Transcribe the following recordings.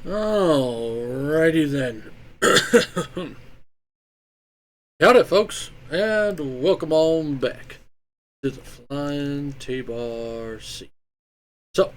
Alrighty then. Howdy, folks, and welcome on back to the Flying T-Bar C. So,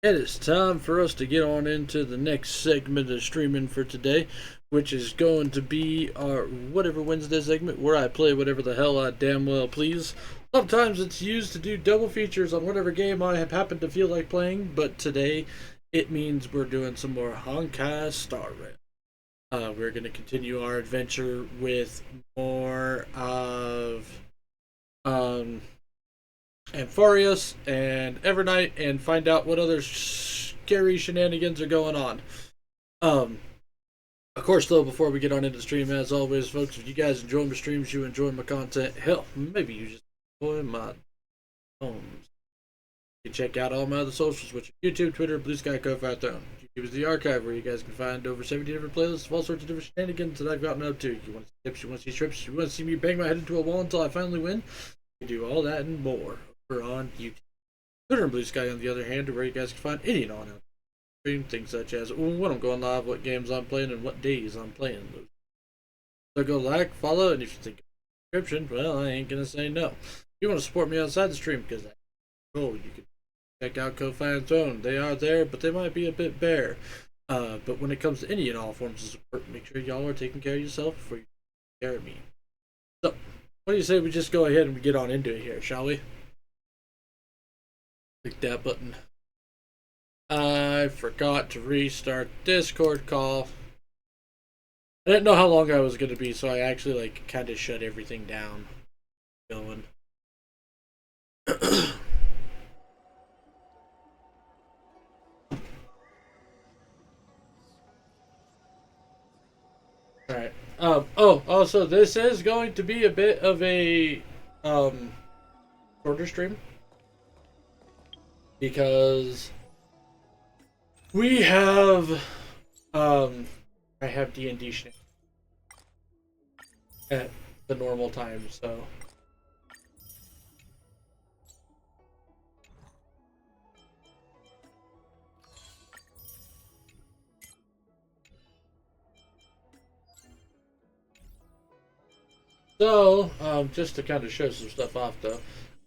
it is time for us to get on into the next segment of streaming for today, which is going to be our Whatever Wednesday segment, where I play whatever the hell I damn well please. Sometimes it's used to do double features on whatever game I have happened to feel like playing, but today it means we're doing some more Honkai Star Rail. We're going to continue our adventure with more of Amphorius and Evernight and find out what other scary shenanigans are going on. Of course, though, before we get on into the stream, as always, folks, if you guys enjoy my streams, you enjoy my content, hell, maybe you just enjoy my homes. You can check out all my other socials, which are YouTube, Twitter, Blue Sky, Ko-Fi, Throne. YouTube is the archive where you guys can find over 70 different playlists of all sorts of different shenanigans that I've gotten up to. You want to see tips, you want to see trips, you want to see me bang my head into a wall until I finally win, you can do all that and more over on YouTube. Twitter and Blue Sky, on the other hand, are where you guys can find any and all out stream things such as when I'm going live, what games I'm playing, and what days I'm playing those. So go like, follow, and if you think of the description, well, I ain't gonna say no. If you want to support me outside the stream, because that's cool, you can check out Ko-Fi and Throne. They are there, but they might be a bit bare. But when it comes to any and all forms of support, make sure y'all are taking care of yourself before you take care of me. So, what do you say we just go ahead and get on into it here, shall we? Click that button. I forgot to restart Discord call. I didn't know how long I was going to be, so I actually kind of shut everything down. Going. Alright. Also, this is going to be a bit of a shorter stream because we have I have D&D at the normal time, so just to kind of show some stuff off though,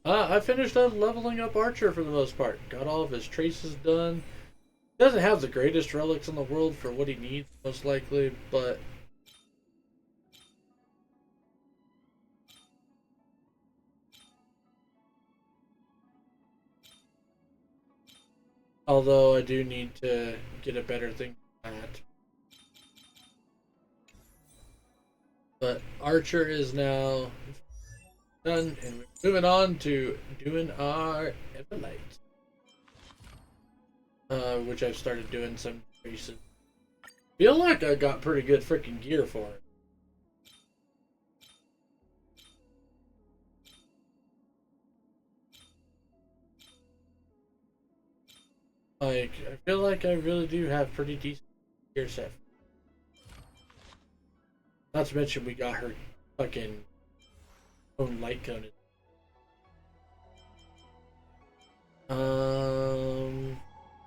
I finished up leveling up Archer for the most part. Got all of his traces done. Doesn't have the greatest relics in the world for what he needs, most likely, but although I do need to get a better thing than that. But Archer is now done, and we're moving on to doing our Everlight. Which I've started doing some recent. Feel like I got pretty good freaking gear for it. I feel like I really do have pretty decent gear set. Not to mention we got her fucking own light cone.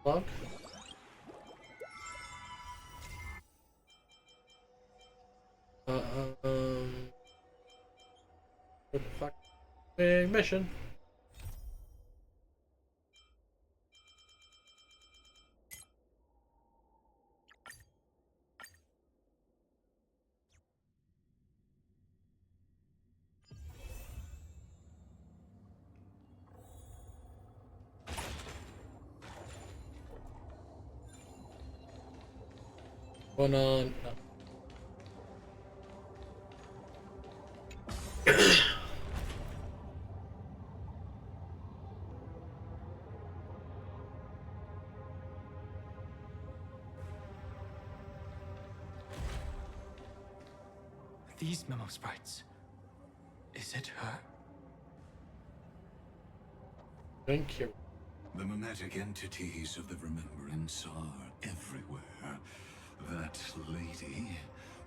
Log? What the fuck? Big mission. One on. These memo sprites. Is it her? Thank you. The mimetic entities of the remembrance are everywhere. That lady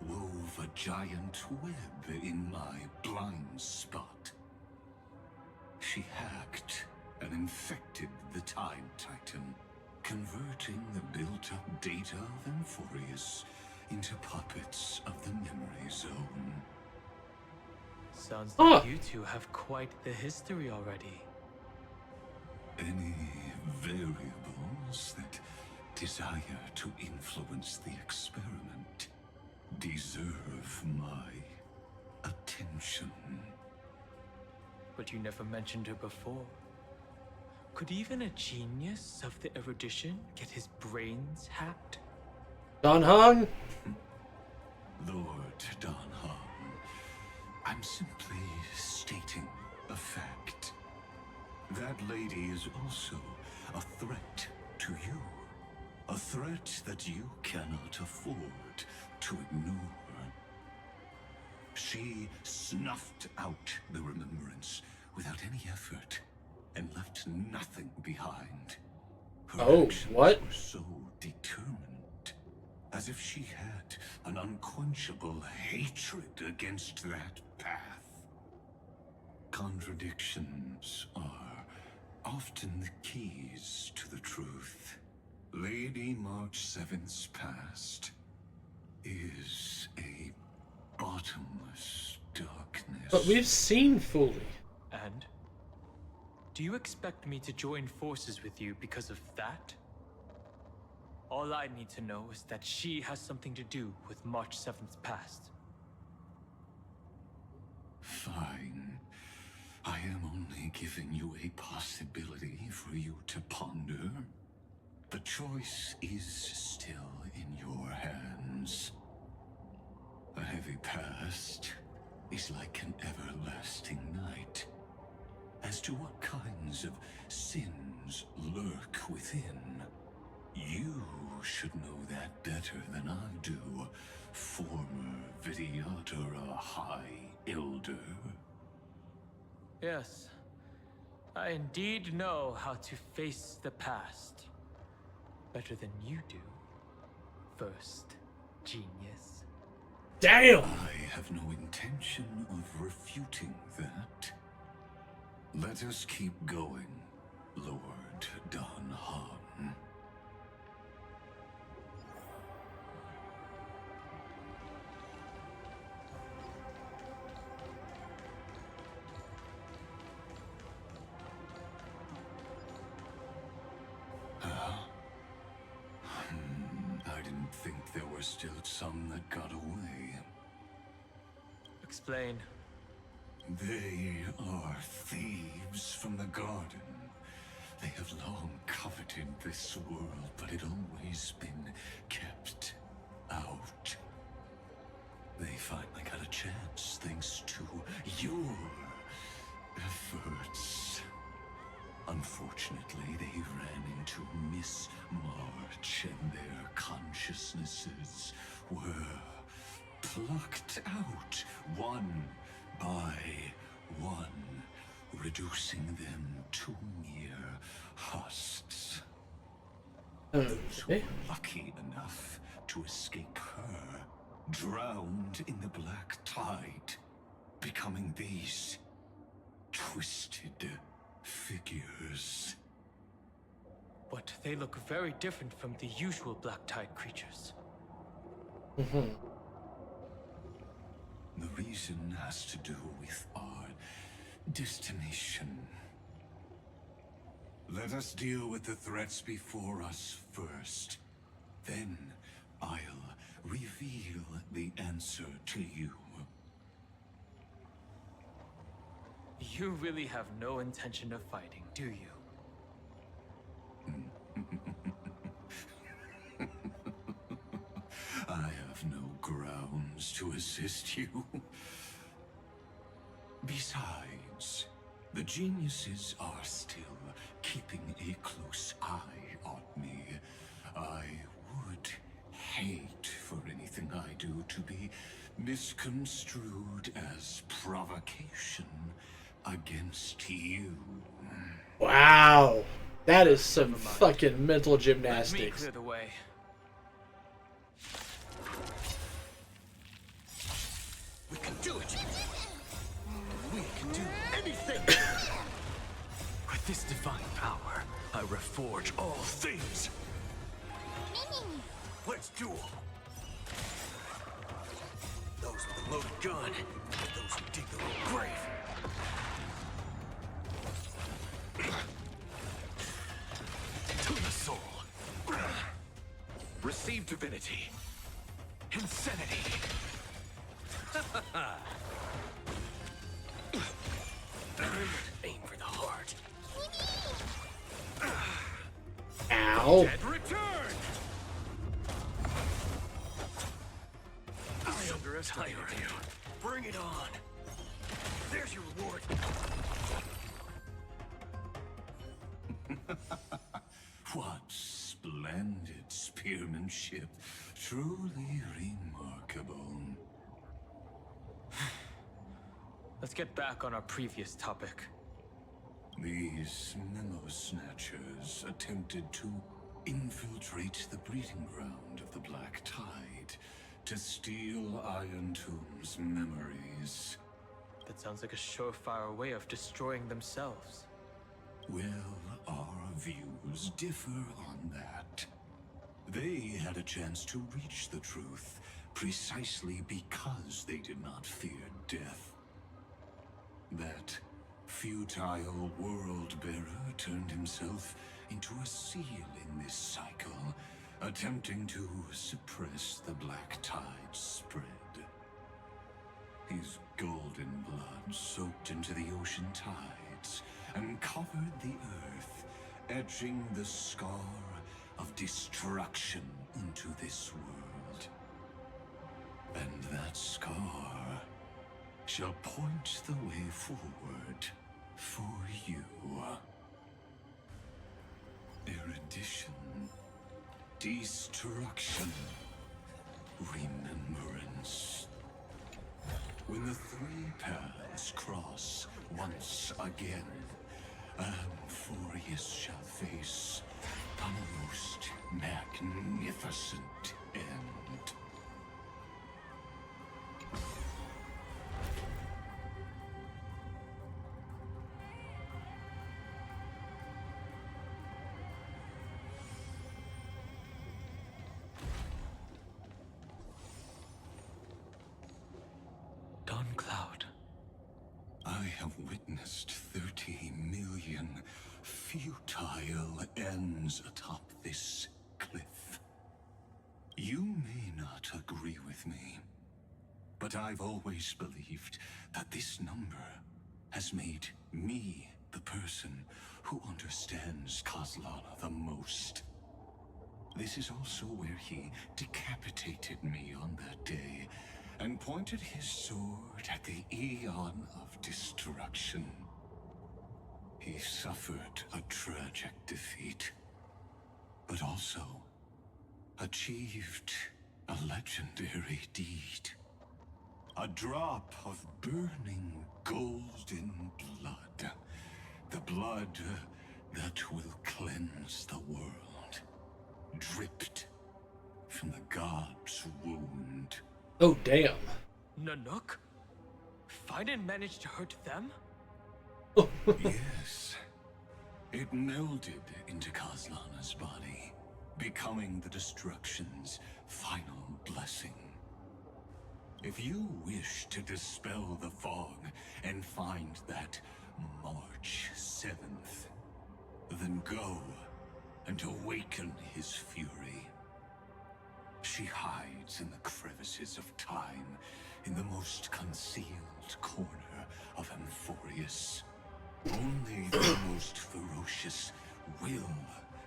wove a giant web in my blind spot. She hacked and infected the Tide Titan, converting the built-up data of Amphorius into puppets of the memory zone. Sounds like Ah. you two have quite the history already. Any variables that desire to influence the experiment deserve my attention. But you never mentioned her before. Could even a genius of the erudition get his brains hacked? Don Hong? Lord Don Hong, I'm simply stating a fact. That lady is also a threat to you. A threat that you cannot afford to ignore. She snuffed out the remembrance without any effort and left nothing behind. Her Oh, actions what? were so determined, as if she had an unquenchable hatred against that path. Contradictions are often the keys to the truth. Lady March 7th's past is a bottomless darkness. But we've seen Fully. And? Do you expect me to join forces with you because of that? All I need to know is that she has something to do with March 7th's past. Fine. I am only giving you a possibility for you to ponder. The choice is still in your hands. A heavy past is like an everlasting night. As to what kinds of sins lurk within, you should know that better than I do, former Vidyadhara High Elder. Yes, I indeed know how to face the past. Better than you do, first genius. Damn! I have no intention of refuting that. Let us keep going, Lord Don Han. I didn't think there were still some that got away. Explain. They are thieves from the garden. They have long coveted this world, but it always been kept out. They finally got a chance thanks to your efforts. Unfortunately, they ran into Miss March and their consciousnesses were plucked out one by one, reducing them to mere husks. Those who Okay. were lucky enough to escape her drowned in the black tide, becoming these twisted figures. But they look very different from the usual Black Tide creatures. Mm-hmm. The reason has to do with our destination. Let us deal with the threats before us first. Then I'll reveal the answer to you. You really have no intention of fighting, do you? I have no grounds to assist you. Besides, the geniuses are still keeping a close eye on me. I would hate for anything I do to be misconstrued as provocation against you. Wow. That is some Never mind. fucking mental Let me gymnastics. clear the way. We can do it! We can do anything! With this divine power, I reforge all things. Let's duel. Those with a loaded gun, those who dig their own grave. To the soul. Receive divinity. Insanity. Aim for the heart. Ow. Dead return. I underestimated you. Bring it on. There's your reward. What splendid spearmanship. Truly remarkable. Let's get back on our previous topic. These memo snatchers attempted to infiltrate the breeding ground of the Black Tide to steal Iron Tomb's memories. That sounds like a surefire way of destroying themselves. Well, our views differ on that. They had a chance to reach the truth precisely because they did not fear death. That futile world-bearer turned himself into a seal in this cycle, attempting to suppress the Black Tide's spread. His golden blood soaked into the ocean tides and covered the earth, etching the scar of destruction into this world. And that scar shall point the way forward for you. Erudition, destruction, remembrance. When the three paths cross once again, Amphorius shall face a most magnificent end. Cloud. I have witnessed 30 million futile ends atop this cliff. You may not agree with me, but I've always believed that this number has made me the person who understands Kozlana the most. This is also where he decapitated me on that day, and pointed his sword at the Eon of Destruction. He suffered a tragic defeat, but also achieved a legendary deed. A drop of burning golden blood. The blood that will cleanse the world. Dripped from the god's wound. Oh, damn. Nanook? Fiden managed to hurt them? Yes. It melded into Kozlana's body, becoming the Destruction's final blessing. If you wish to dispel the fog and find that March 7th, then go and awaken his fury. She hides in the crevices of time, in the most concealed corner of Amphorius. Only the most ferocious will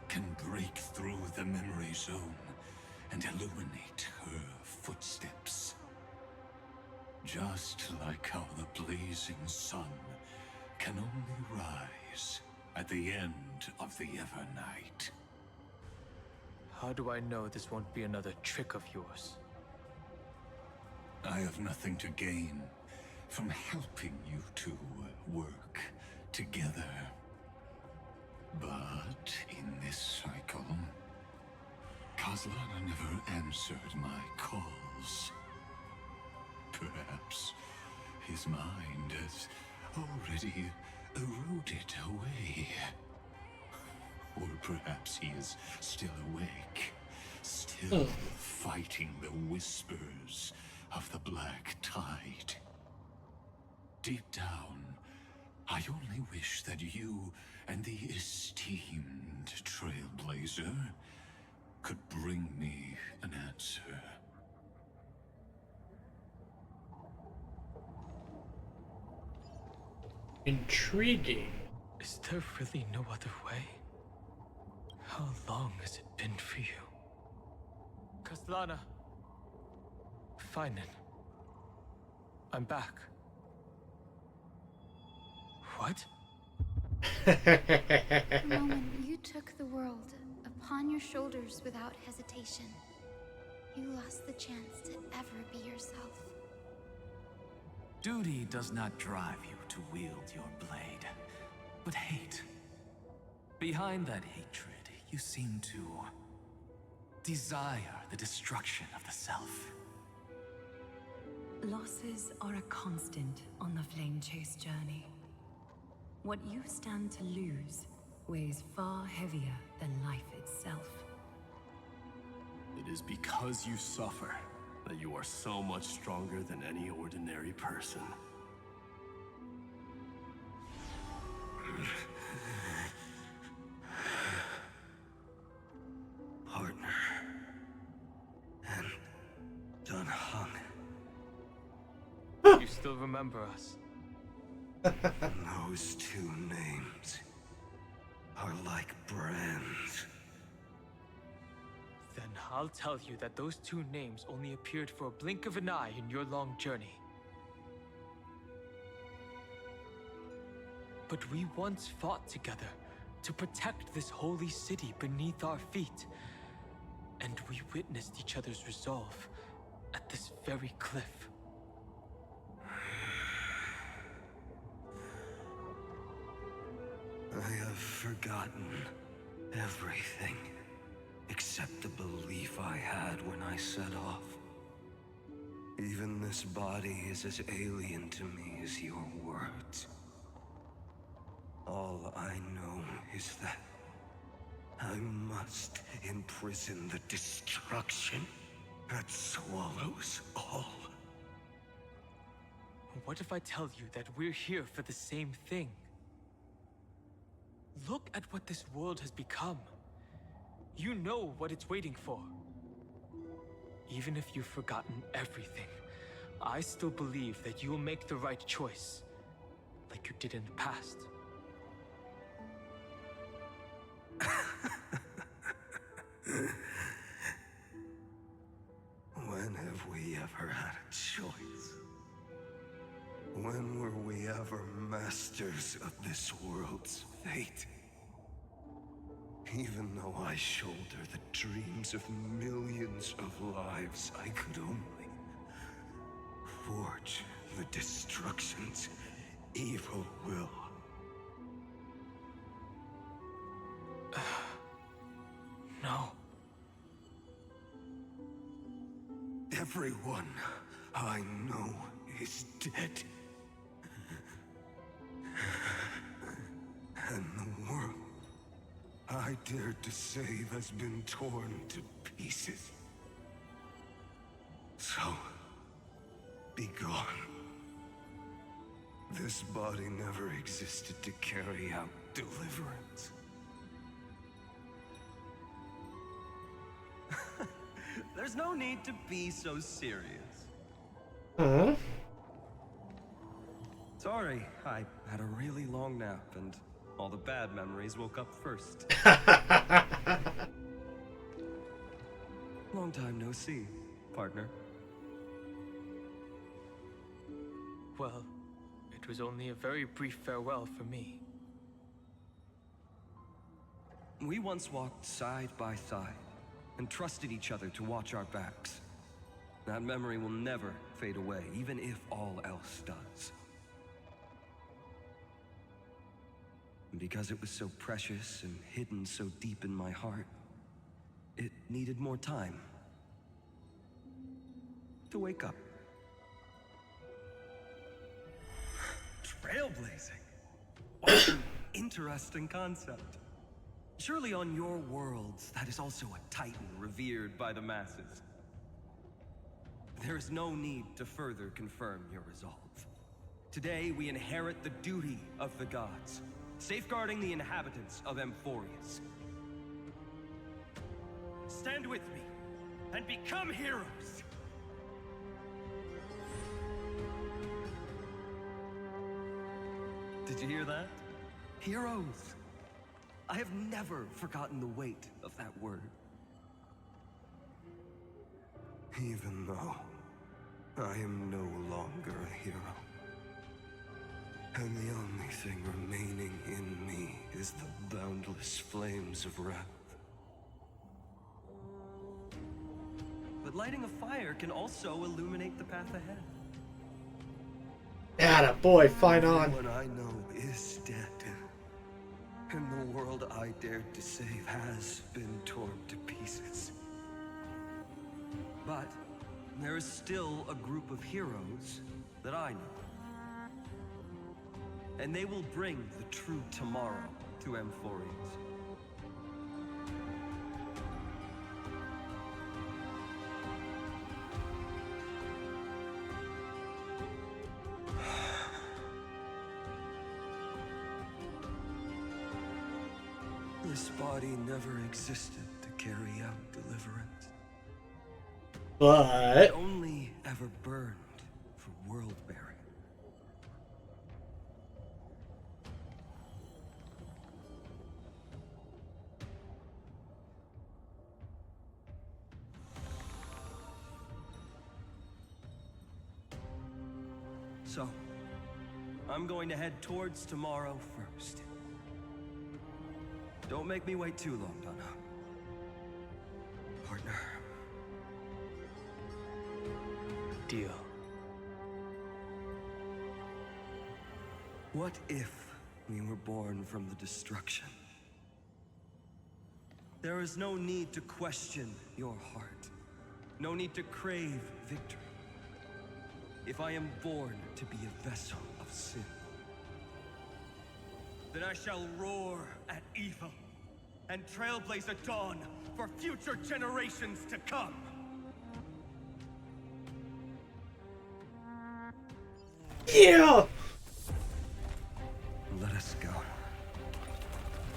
can break through the memory zone and illuminate her footsteps. Just like how the blazing sun can only rise at the end of the Evernight. How do I know this won't be another trick of yours? I have nothing to gain from helping you two work together. But in this cycle, Kozlana never answered my calls. Perhaps his mind has already eroded away. Or perhaps he is still awake, still fighting the whispers of the Black Tide. Deep down, I only wish that you and the esteemed Trailblazer could bring me an answer. Intriguing. Is there really no other way? How long has it been for you? Kaslana. Fine. I'm back. What? Roman, you took the world upon your shoulders without hesitation. You lost the chance to ever be yourself. Duty does not drive you to wield your blade, but hate. Behind that hatred, you seem to desire the destruction of the self. Losses are a constant on the Flame Chase journey. What you stand to lose weighs far heavier than life itself. It is because you suffer that you are so much stronger than any ordinary person. Partner. And Dun Heng. You still remember us? Those two names are like brands. Then I'll tell you that those two names only appeared for a blink of an eye in your long journey. But we once fought together to protect this holy city beneath our feet. And we witnessed each other's resolve at this very cliff. I have forgotten everything except the belief I had when I set off. Even this body is as alien to me as your words. All I know is that I must imprison the destruction that swallows all. What if I tell you that we're here for the same thing? Look at what this world has become. You know what it's waiting for. Even if you've forgotten everything, I still believe that you'll make the right choice, like you did in the past. When have we ever had a choice? When were we ever masters of this world's fate? Even though I shoulder the dreams of millions of lives, I could only forge the destruction's evil will. No. Everyone I know is dead. And the world I dared to save has been torn to pieces. So, be gone. This body never existed to carry out deliverance. There's no need to be so serious. Huh? Sorry, I had a really long nap and all the bad memories woke up first. Long time no see, partner. Well, it was only a very brief farewell for me. We once walked side by side and trusted each other to watch our backs. That memory will never fade away, even if all else does. And because it was so precious and hidden so deep in my heart, it needed more time to wake up. Trailblazing. What an interesting concept. Surely on your worlds, that is also a titan revered by the masses. There is no need to further confirm your resolve. Today, we inherit the duty of the gods, safeguarding the inhabitants of Amphorius. Stand with me, and become heroes! Did you hear that? Heroes! I have never forgotten the weight of that word. Even though I am no longer a hero. And the only thing remaining in me is the boundless flames of wrath. But lighting a fire can also illuminate the path ahead. Atta boy, fight on. Everyone I know is dead. And the world I dared to save has been torn to pieces. But there is still a group of heroes that I know. And they will bring the true tomorrow to Amphorius. This body never existed to carry out deliverance. But It only ever burned for world bearing. So, I'm going to head towards tomorrow first. Don't make me wait too long, Donna. Partner. Deal. What if we were born from the destruction? There is no need to question your heart. No need to crave victory. If I am born to be a vessel of sin, then I shall roar at evil and trailblaze a dawn for future generations to come. yeah! Let us go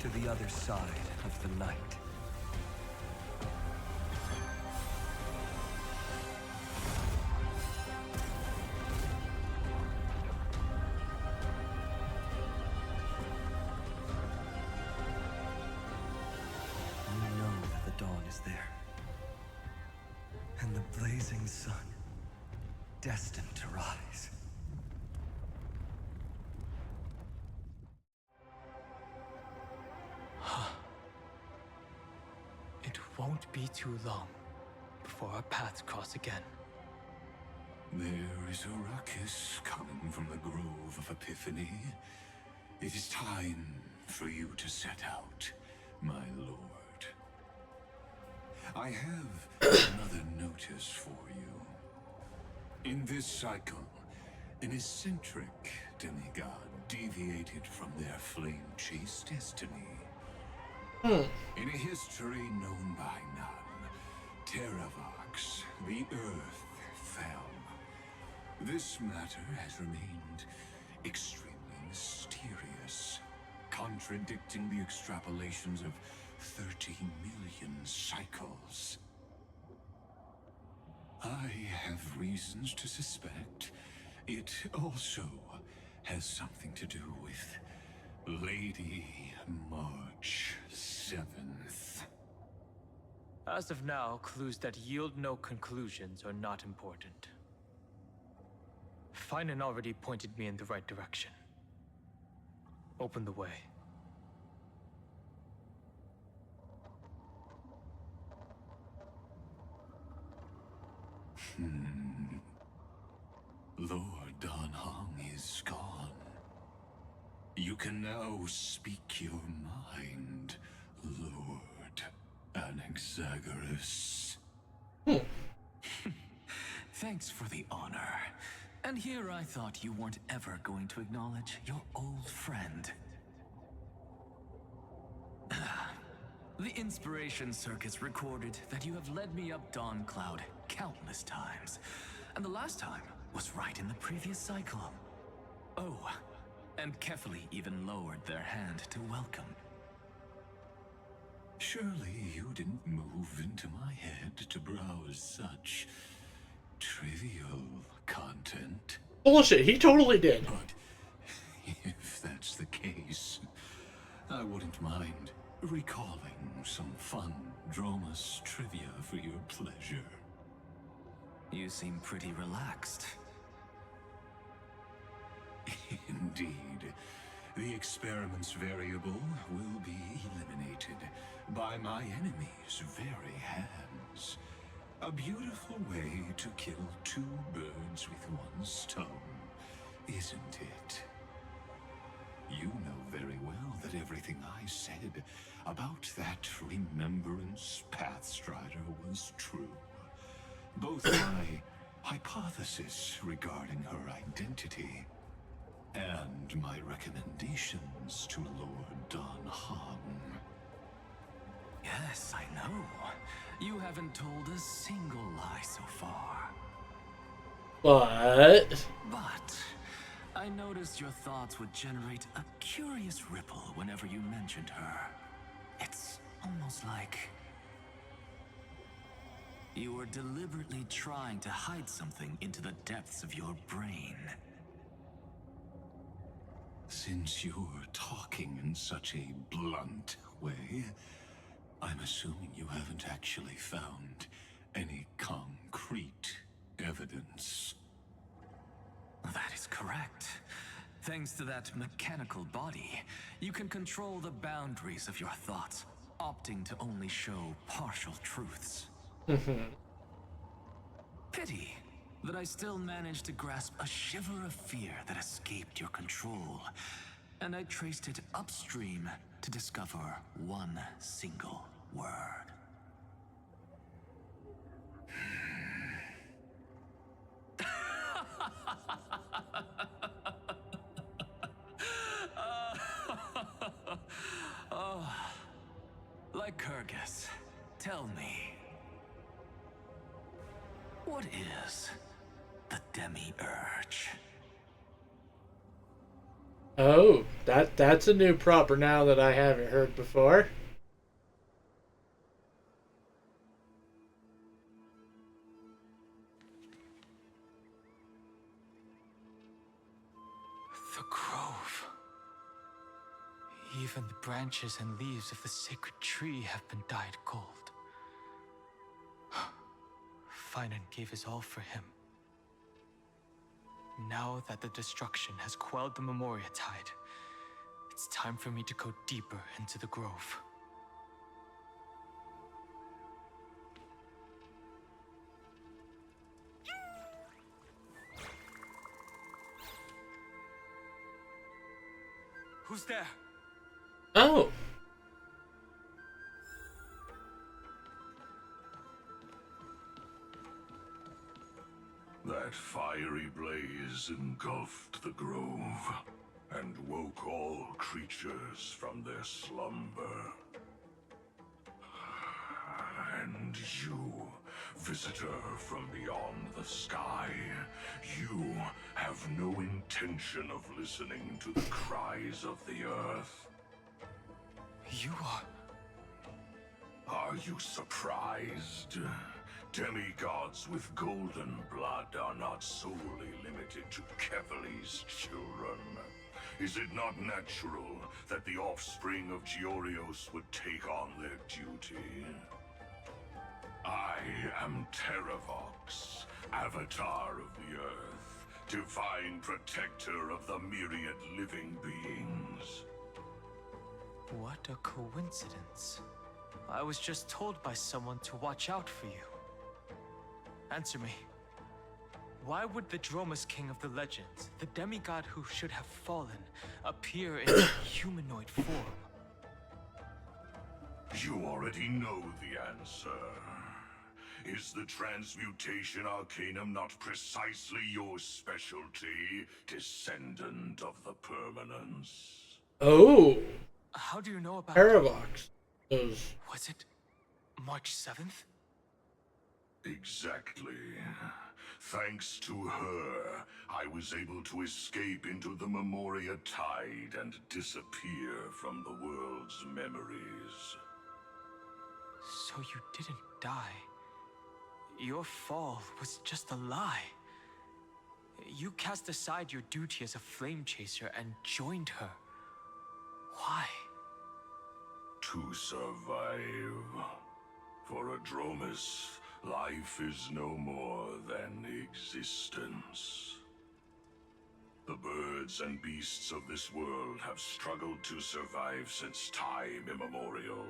to the other side of the night. We know that the dawn is there, and the blazing sun destined to rise. It won't be too long before our paths cross again. There is a ruckus coming from the Grove of Epiphany. It is time for you to set out, my lord. I have another notice for you. In this cycle, an eccentric demigod deviated from their flame-chased destiny. In a history known by none, Terravox, the Earth, fell. This matter has remained extremely mysterious, contradicting the extrapolations of 30 million cycles. I have reasons to suspect it also has something to do with Lady March 7th. As of now, clues that yield no conclusions are not important. Finan already pointed me in the right direction. Open the way. Lord Don Heng is gone. You can now speak your mind, Lord Anaxagoras. Thanks for the honor. And here I thought you weren't ever going to acknowledge your old friend. The inspiration circuits recorded that you have led me up Dawn Cloud countless times, and the last time was right in the previous cycle. Oh, and Kefali even lowered their hand to welcome. Surely you didn't move into my head to browse such trivial content. Bullshit, he totally did. But if that's the case, I wouldn't mind recalling some fun Dromus trivia for your pleasure. You seem pretty relaxed. Indeed. The experiment's variable will be eliminated by my enemy's very hands. A beautiful way to kill two birds with one stone, isn't it? You know very well that everything I said about that Remembrance Pathstrider was true. Both my hypothesis regarding her identity and my recommendations to Lord Don Heng. Yes, I know. You haven't told a single lie so far. But I noticed your thoughts would generate a curious ripple whenever you mentioned her. It's almost like you were deliberately trying to hide something into the depths of your brain. Since you're talking in such a blunt way, I'm assuming you haven't actually found any concrete evidence. That is correct. Thanks to that mechanical body, you can control the boundaries of your thoughts, opting to only show partial truths. Pity that I still managed to grasp a shiver of fear that escaped your control, and I traced it upstream to discover one single word. Oh, Lycurgus, tell me, what is the Demi-Urge? oh, that's a new proper now that I haven't heard before. The grove. Even the branches and leaves of the sacred tree have been dyed gold. Finan gave his all for him. Now that the destruction has quelled the Memoria Tide, it's time for me to go deeper into the grove. Who's there? Oh. That fiery blaze engulfed the grove and woke all creatures from their slumber. And you, visitor from beyond the sky, you have no intention of listening to the cries of the earth. You are... Are you surprised? Demigods with golden blood are not solely limited to Kefali's children. Is it not natural that the offspring of Georios would take on their duty? I am Terravox, Avatar of the Earth, divine protector of the myriad living beings. What a coincidence. I was just told by someone to watch out for you. Answer me. Why would the Dromus King of the legends, the demigod who should have fallen, appear in humanoid form? You already know the answer. Is the transmutation arcanum not precisely your specialty, descendant of the permanence? Oh. How do you know about... Paravox. Those. Was it March 7th? Exactly. Thanks to her, I was able to escape into the Memoria Tide and disappear from the world's memories. So you didn't die. Your fall was just a lie. You cast aside your duty as a flame chaser and joined her. Why? To survive. For Adromus, life is no more than existence. The birds and beasts of this world have struggled to survive since time immemorial.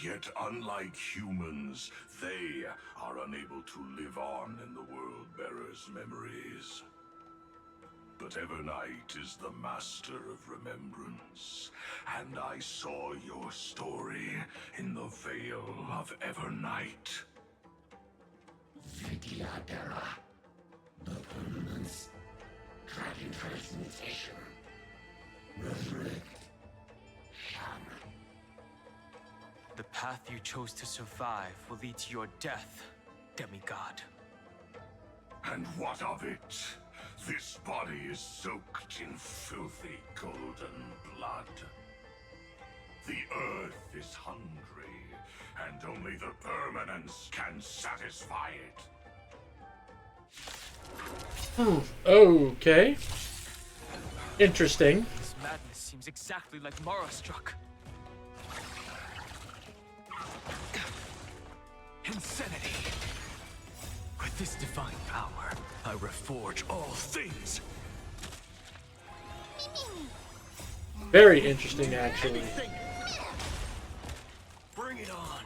Yet unlike humans, they are unable to live on in the World-Bearer's memories. But Evernight is the master of remembrance, and I saw your story in the Veil of Evernight. Vidyadhara, the permanence, dragon transmutation, resurrect, shaman. The path you chose to survive will lead to your death, demigod. And what of it? This body is soaked in filthy golden blood. The earth is hungry, and only the permanence can satisfy it. Okay. Interesting. This madness seems exactly like Mara struck. Insanity! With this divine power, I reforge all things! Very interesting, actually. Bring it on.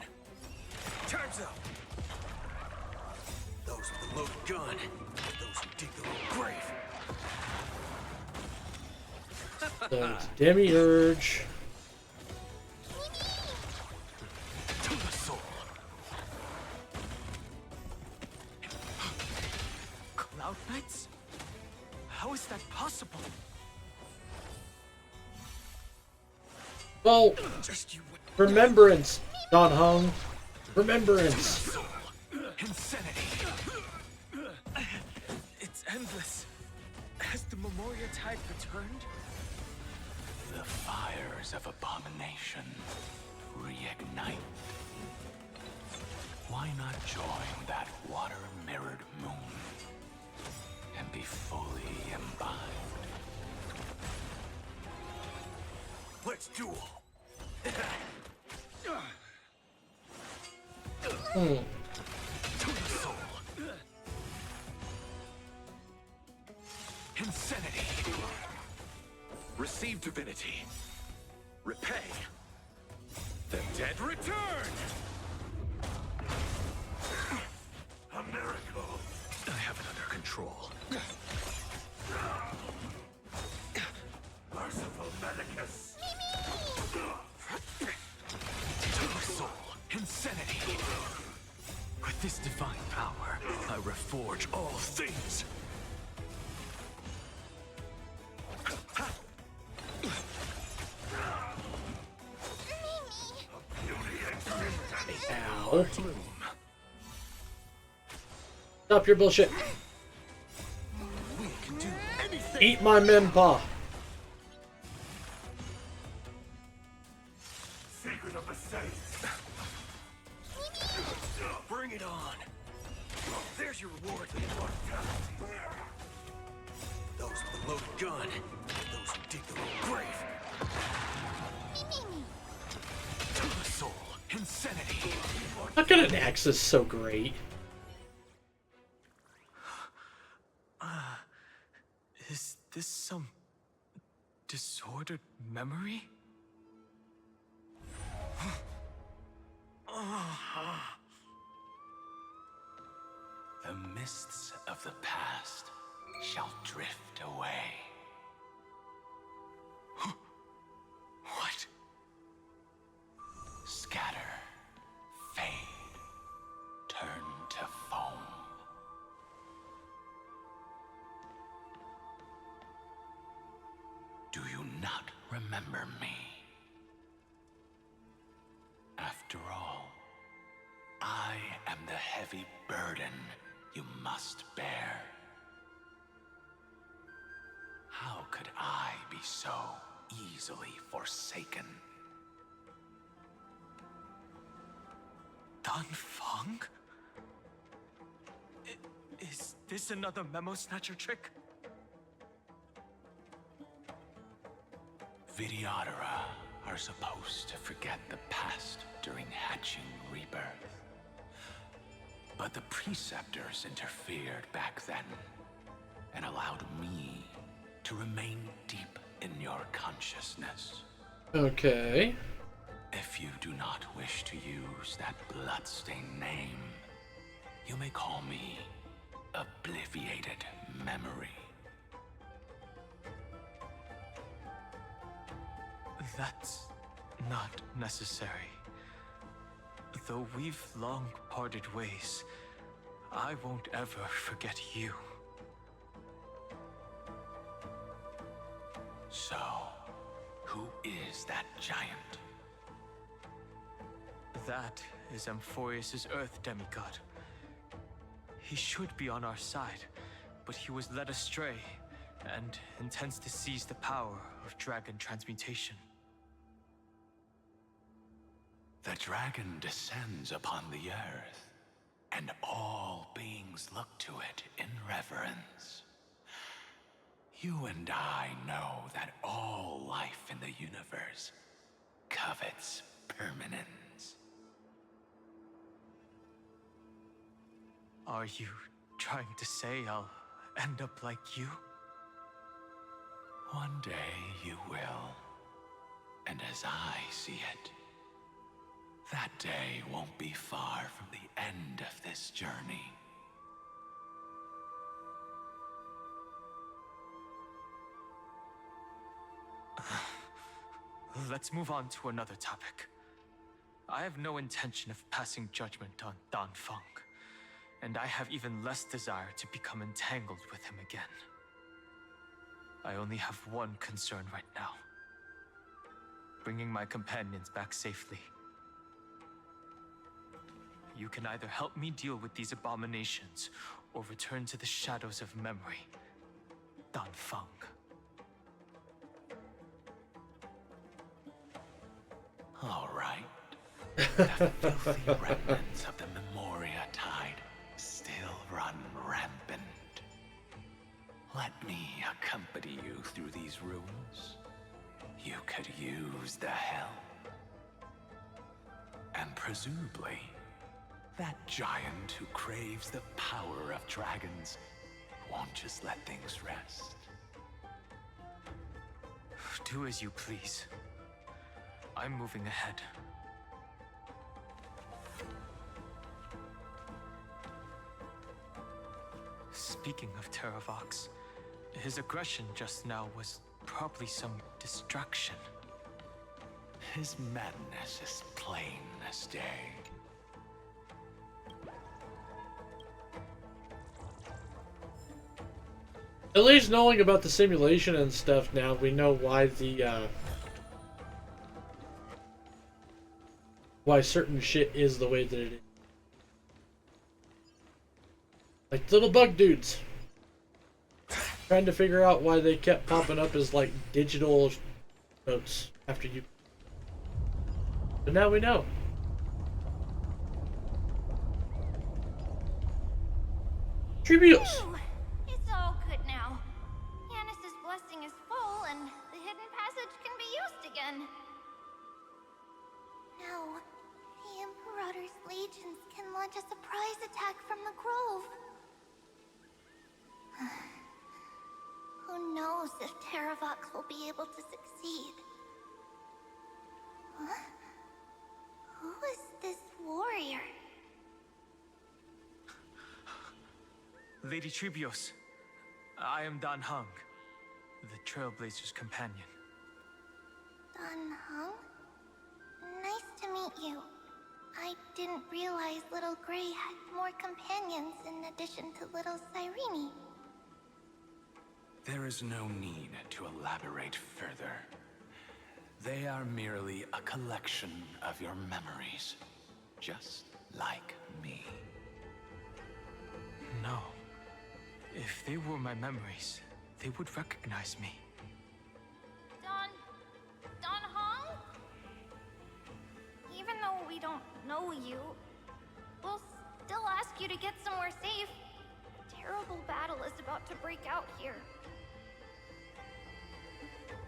Time's up. Those with the loaded gun. Those who dig their own grave. So it's Demiurge. To the soul! Cloud Knights? How is that possible? Well, Just you wait. remembrance, Don Hung. Remembrance. Insanity! It's endless. Has the Memoria Tide returned? The fires of abomination reignite. Why not join that water-mirrored moon and be fully imbibed? Let's duel. To the soul! Insanity! Receive divinity. Repay. The dead return! A miracle! I have it under control. Merciful Medicus! To the soul! Insanity! With this divine power, I reforge all things! Ow. Stop your bullshit. We can do anything. Eat my mempa. Secret of the Saints! Bring it on. There's your reward for immortality. Those with the loaded gun. Those who dig their own grave. To the soul! Insanity! How can an axis so great? Is this some disordered memory? The mists of the past shall drift away. What? Scatter, fade, turn to foam. Do you not remember me? heavy burden you must bear. How could I be so easily forsaken? Dan Feng? Is this another memo snatcher trick? Vidyadhara are supposed to forget the past during hatching rebirth. But the preceptors interfered back then and allowed me to remain deep in your consciousness. Okay. If you do not wish to use that bloodstained name, you may call me Obliviated Memory. That's not necessary. Though we've long parted ways, I won't ever forget you. So, who is that giant? That is Amphorius' Earth demigod. He should be on our side, but he was led astray and intends to seize the power of dragon transmutation. The dragon descends upon the earth, and all beings look to it in reverence. You and I know that all life in the universe covets permanence. Are you trying to say I'll end up like you? One day you will, and as I see it, that day won't be far from the end of this journey. Let's move on to another topic. I have no intention of passing judgment on Dan Feng, and I have even less desire to become entangled with him again. I only have one concern right now: bringing my companions back safely. You can either help me deal with these abominations, or return to the shadows of memory. Dan Feng. All right. The filthy remnants of the Memoria Tide still run rampant. Let me accompany you through these rooms. You could use the help. And presumably, that giant who craves the power of dragons won't just let things rest. Do as you please. I'm moving ahead. Speaking of Terravox, his aggression just now was probably some distraction. His madness is plain as day. At least knowing about the simulation and stuff now, we know why why certain shit is the way that it is. Like little bug dudes. Trying to figure out why they kept popping up as like digital notes after you. But now we know. Trivials. It's all good now. Yanis's blessing is full, and the hidden passage can be used again. Now, the Imperator's legions can launch a surprise attack from the grove. Who knows if Terravox will be able to succeed? Huh? Who is this warrior? Lady Trebios, I am Dan Heng, the Trailblazer's companion. Dan Heng? Nice to meet you. I didn't realize Little Gray had more companions in addition to Little Cyrene. There is no need to elaborate further. They are merely a collection of your memories, just like me. No. If they were my memories, they would recognize me. Don Hong? Even though we don't know you, we'll still ask you to get somewhere safe. A terrible battle is about to break out here.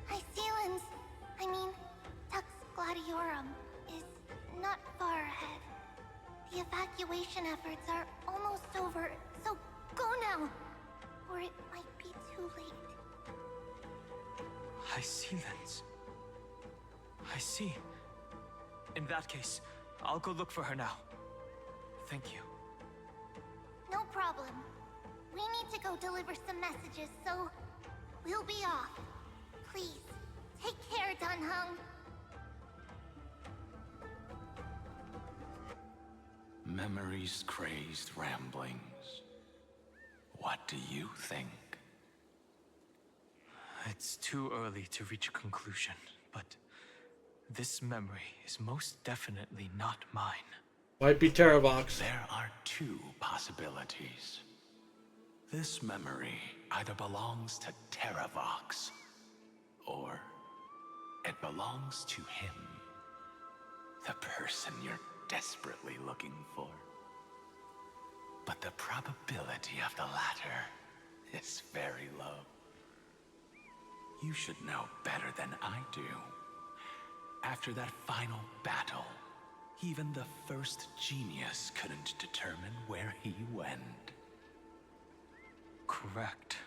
Icelands, I mean, Tux Gladiorum, is not far ahead. The evacuation efforts are almost over, so go now, or it might be too late. Icelands. I see. In that case, I'll go look for her now. Thank you. No problem. We need to go deliver some messages, so we'll be off. Please, take care, Don Hung. Memories, crazed ramblings. What do you think? It's too early to reach a conclusion, but this memory is most definitely not mine. Might be Terravox. There are two possibilities. This memory either belongs to Terravox, or it belongs to him. The person you're desperately looking for. But the probability of the latter is very low. You should know better than I do. After that final battle, even the first genius couldn't determine where he went. Correct.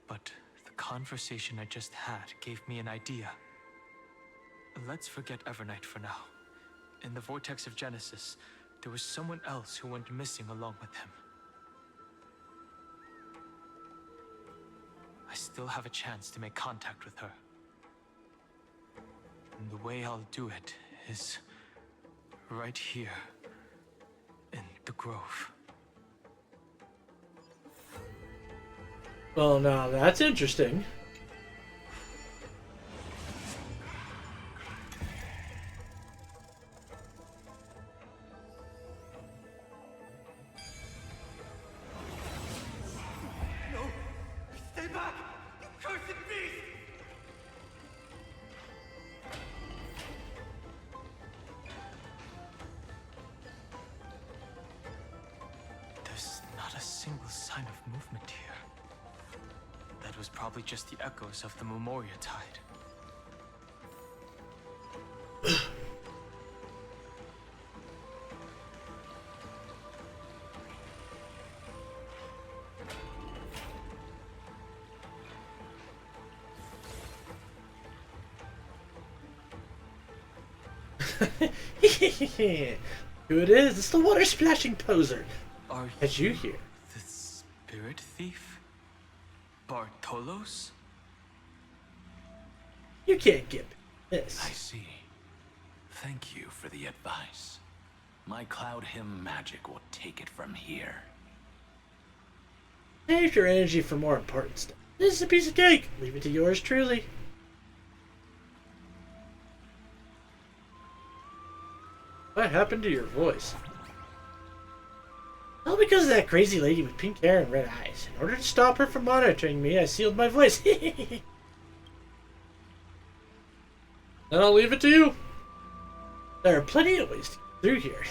But the conversation I just had gave me an idea. Let's forget Evernight for now. In the Vortex of Genesis, there was someone else who went missing along with him. I still have a chance to make contact with her. And the way I'll do it is right here in the Grove. Well, now that's interesting. Probably just the echoes of the Memoria Tide. Who it is? It's the water splashing poser. As you hear. The spirit thief? Bartolos? You can't get this. I see. Thank you for the advice. My Cloud Hymn magic will take it from here. Save your energy for more important stuff. This is a piece of cake. Leave it to yours truly. What happened to your voice? All because of that crazy lady with pink hair and red eyes. In order to stop her from monitoring me, I sealed my voice. Then I'll leave it to you. There are plenty of ways to get through here.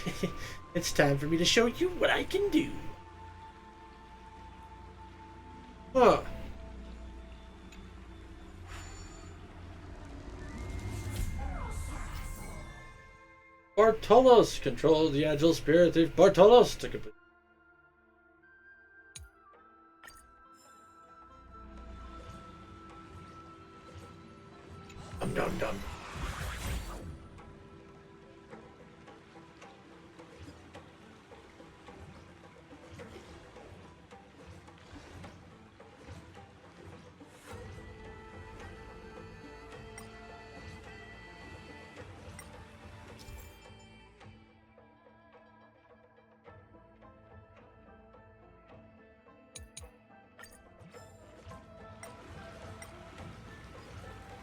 It's time for me to show you what I can do. Huh. Bartolos controlled the agile spirit thief Bartolos to complete. Dum dum.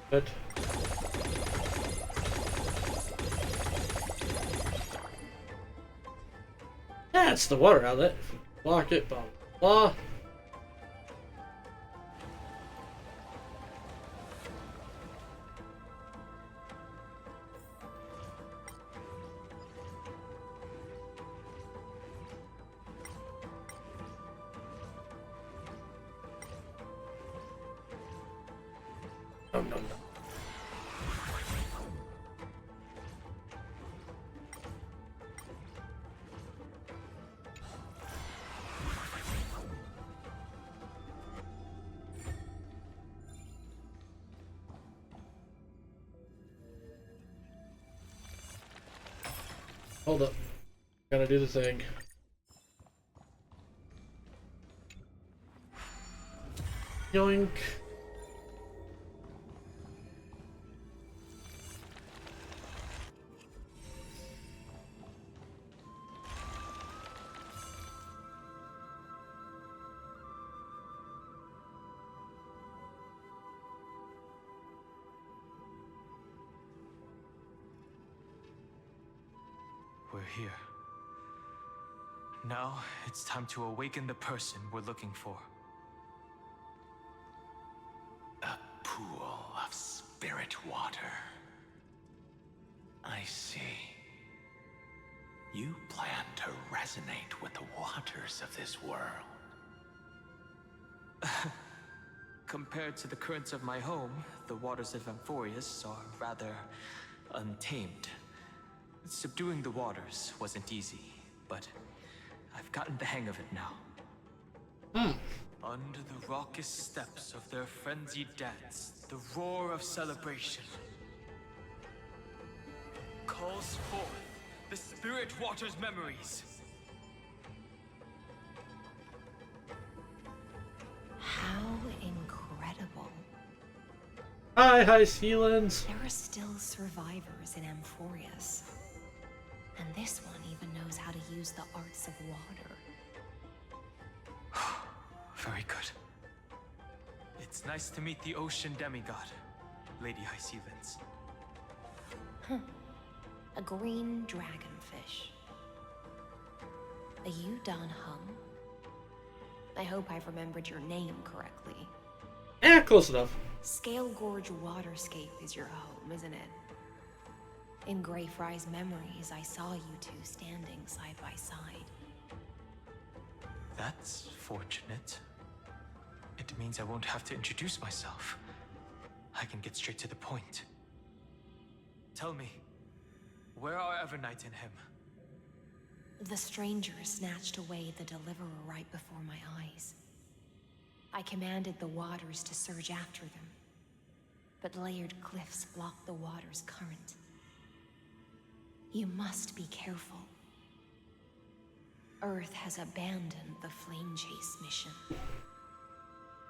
But that's the water outlet. If you block it, bomb. Ah. No, no, no. Hold up. Gotta do the thing. Yoink. We're here. Now, it's time to awaken the person we're looking for. A pool of spirit water. I see. You plan to resonate with the waters of this world. Compared to the currents of my home, the waters of Amphorius are rather untamed. Subduing the waters wasn't easy, but I've gotten the hang of it now. Under the raucous steps of their frenzied dance, the roar of celebration calls forth the spirit water's memories. How incredible. Hi, Sealens. There are still survivors in Amphorius. And this one even knows how to use the arts of water. Very good. It's nice to meet the ocean demigod, Lady Hysealens. A green dragonfish. A Yudon Hung. I hope I've remembered your name correctly. Eh, close enough. Scale Gorge Waterscape is your home, isn't it? In Greyfry's memories, I saw you two standing side by side. That's fortunate. It means I won't have to introduce myself. I can get straight to the point. Tell me, where are Evernight and him? The stranger snatched away the deliverer right before my eyes. I commanded the waters to surge after them, but layered cliffs blocked the water's current. You must be careful. Earth has abandoned the Flame Chase mission.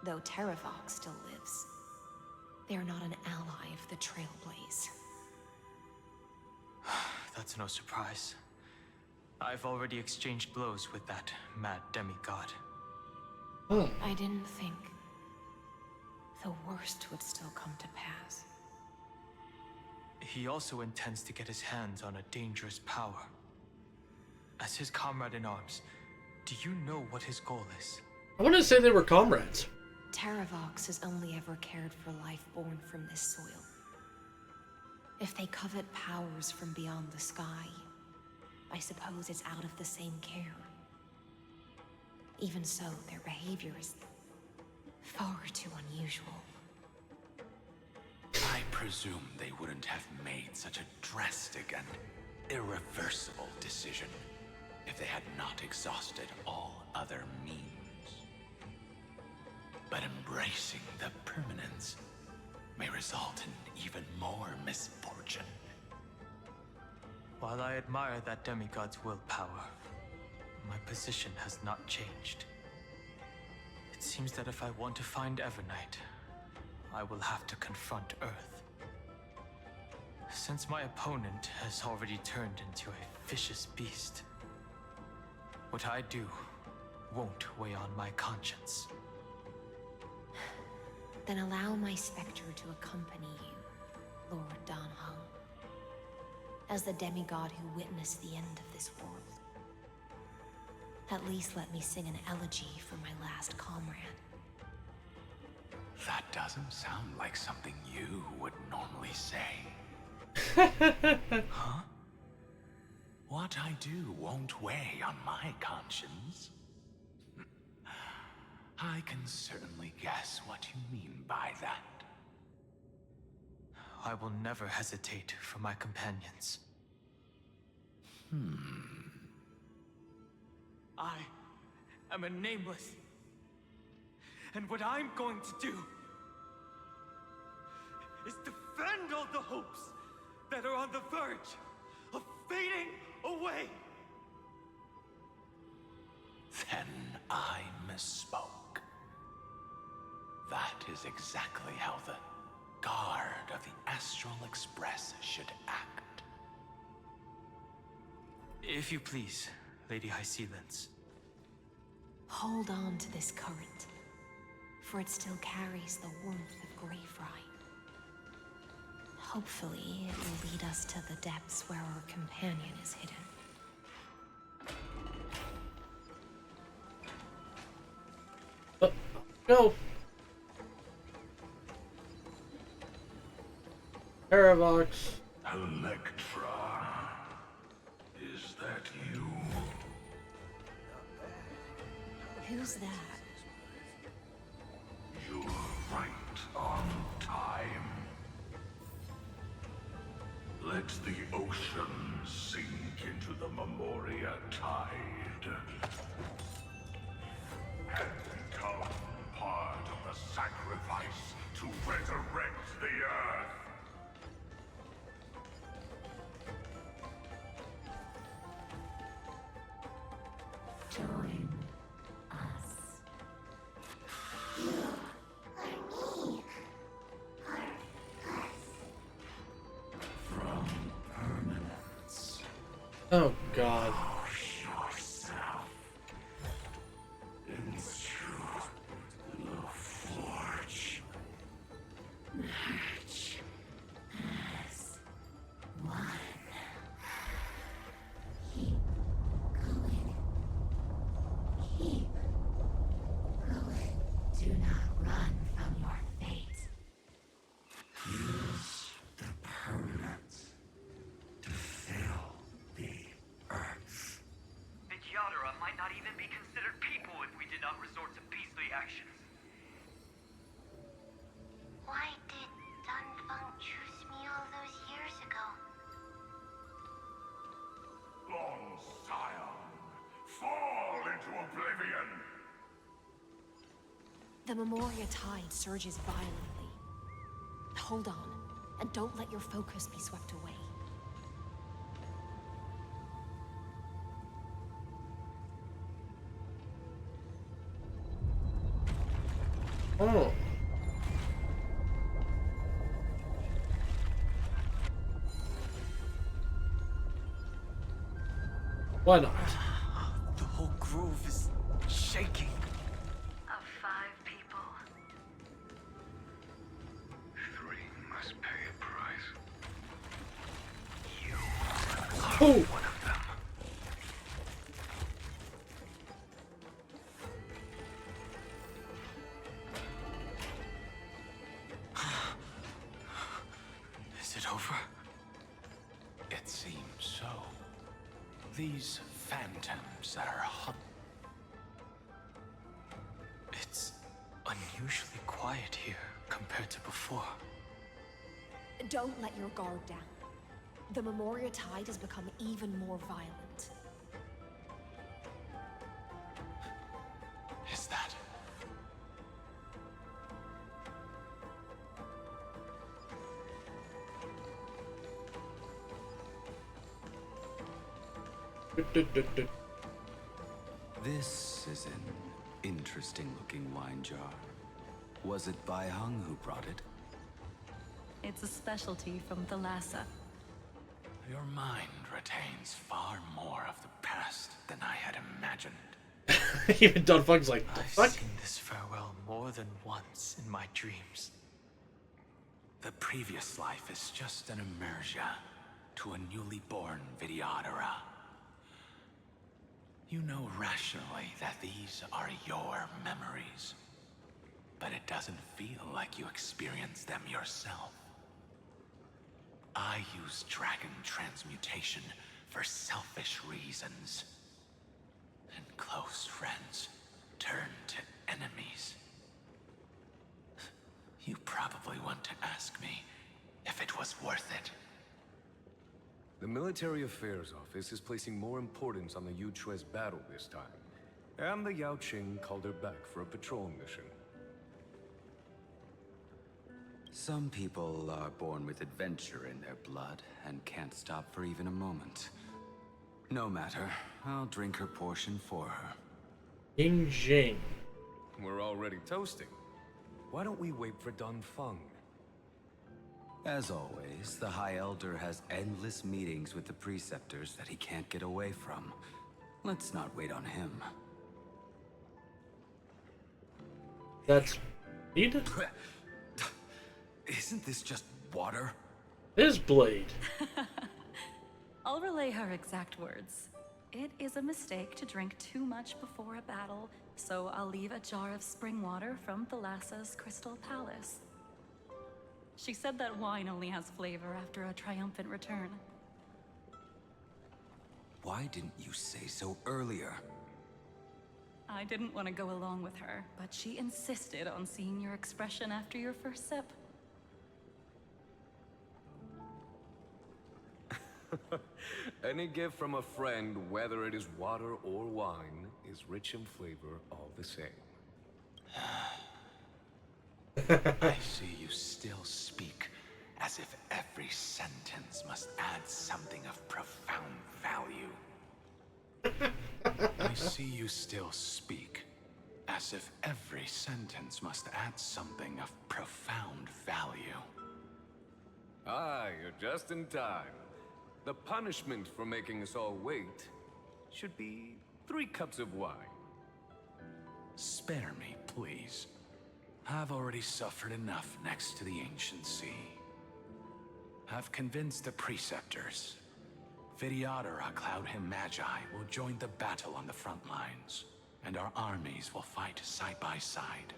Though Terravox still lives, they're not an ally of the Trailblaze. That's no surprise. I've already exchanged blows with that mad demigod. I didn't think the worst would still come to pass. He also intends to get his hands on a dangerous power. As his comrade in arms, do you know what his goal is? I want to say they were comrades. Terravox has only ever cared for life born from this soil. If they covet powers from beyond the sky, I suppose it's out of the same care. Even so, their behavior is far too unusual. I presume they wouldn't have made such a drastic and irreversible decision if they had not exhausted all other means. But embracing the permanence may result in even more misfortune. While I admire that demigod's willpower, my position has not changed. It seems that if I want to find Evernight, I will have to confront Earth. Since my opponent has already turned into a vicious beast, what I do won't weigh on my conscience. Then allow my specter to accompany you, Lord Danhang, as the demigod who witnessed the end of this world. At least let me sing an elegy for my last comrade. That doesn't sound like something you would normally say. Huh? What I do won't weigh on my conscience. I can certainly guess what you mean by that. I will never hesitate for my companions. I am a nameless. And what I'm going to do is defend all the hopes that are on the verge of fading away. Then I misspoke. That is exactly how the guard of the Astral Express should act. If you please, Lady High Sealands. Hold on to this current, for it still carries the warmth of Graveright. Hopefully, it will lead us to the depths where our companion is hidden. Go! Paravox. Electra, is that you? Who's that? You're right on time. Let the ocean sink into the Memoria tide and become part of the sacrifice to resurrect the Earth. Join us. You are me. Are us. From permanence. Oh God. Push yourself into the forge. Match as one. Keep going. Keep going. Do not run from your fate. Use the permanence to fill the Earth. The Yadara might not even be considered people if we did not resort to beastly actions. Why did Dunfeng choose me all those years ago? Long Scion, fall into oblivion! The Memoria tide surges violently. Hold on, and don't let your focus be swept away. Oh. Why not? The whole grove is shaking. Of 5 people, 3 must pay a price. You Oh. one of them. Is it over? It seems so. These phantoms that are hot. It's unusually quiet here compared to before. Don't let your guard down. The Memoria tide has become even more violent. Is that? This is an interesting-looking wine jar. Was it Bai Heng who brought it? It's a specialty from Thalassa. Your mind retains far more of the past than I had imagined. Even Dunfeng's like, the I've fuck? seen this farewell more than once in my dreams. The previous life is just an immersia to a newly born Vidyadhara. You know rationally that these are your memories, but it doesn't feel like you experienced them yourself. I use dragon transmutation for selfish reasons, and close friends turn to enemies. You probably want to ask me if it was worth it. The Military Affairs Office is placing more importance on the Yuchue's battle this time. And the Yao Qing called her back for a patrol mission. Some people are born with adventure in their blood and can't stop for even a moment. No matter, I'll drink her portion for her. Ying Jing. We're already toasting. Why don't we wait for Dun Feng? As always, the High Elder has endless meetings with the Preceptors that he can't get away from. Let's not wait on him. That's Eda? Isn't this just water? His blade. I'll relay her exact words. It is a mistake to drink too much before a battle, so I'll leave a jar of spring water from Thalassa's Crystal Palace. She said that wine only has flavor after a triumphant return. Why didn't you say so earlier? I didn't want to go along with her, but she insisted on seeing your expression after your first sip. Any gift from a friend, whether it is water or wine, is rich in flavor all the same. I see you still speak as if every sentence must add something of profound value. I see you still speak as if every sentence must add something of profound value. Ah, you're just in time. The punishment for making us all wait should be 3 cups of wine. Spare me, please. I've already suffered enough next to the ancient sea. I've convinced the Preceptors. Vidyadhara Cloud Him Magi will join the battle on the front lines, and our armies will fight side by side.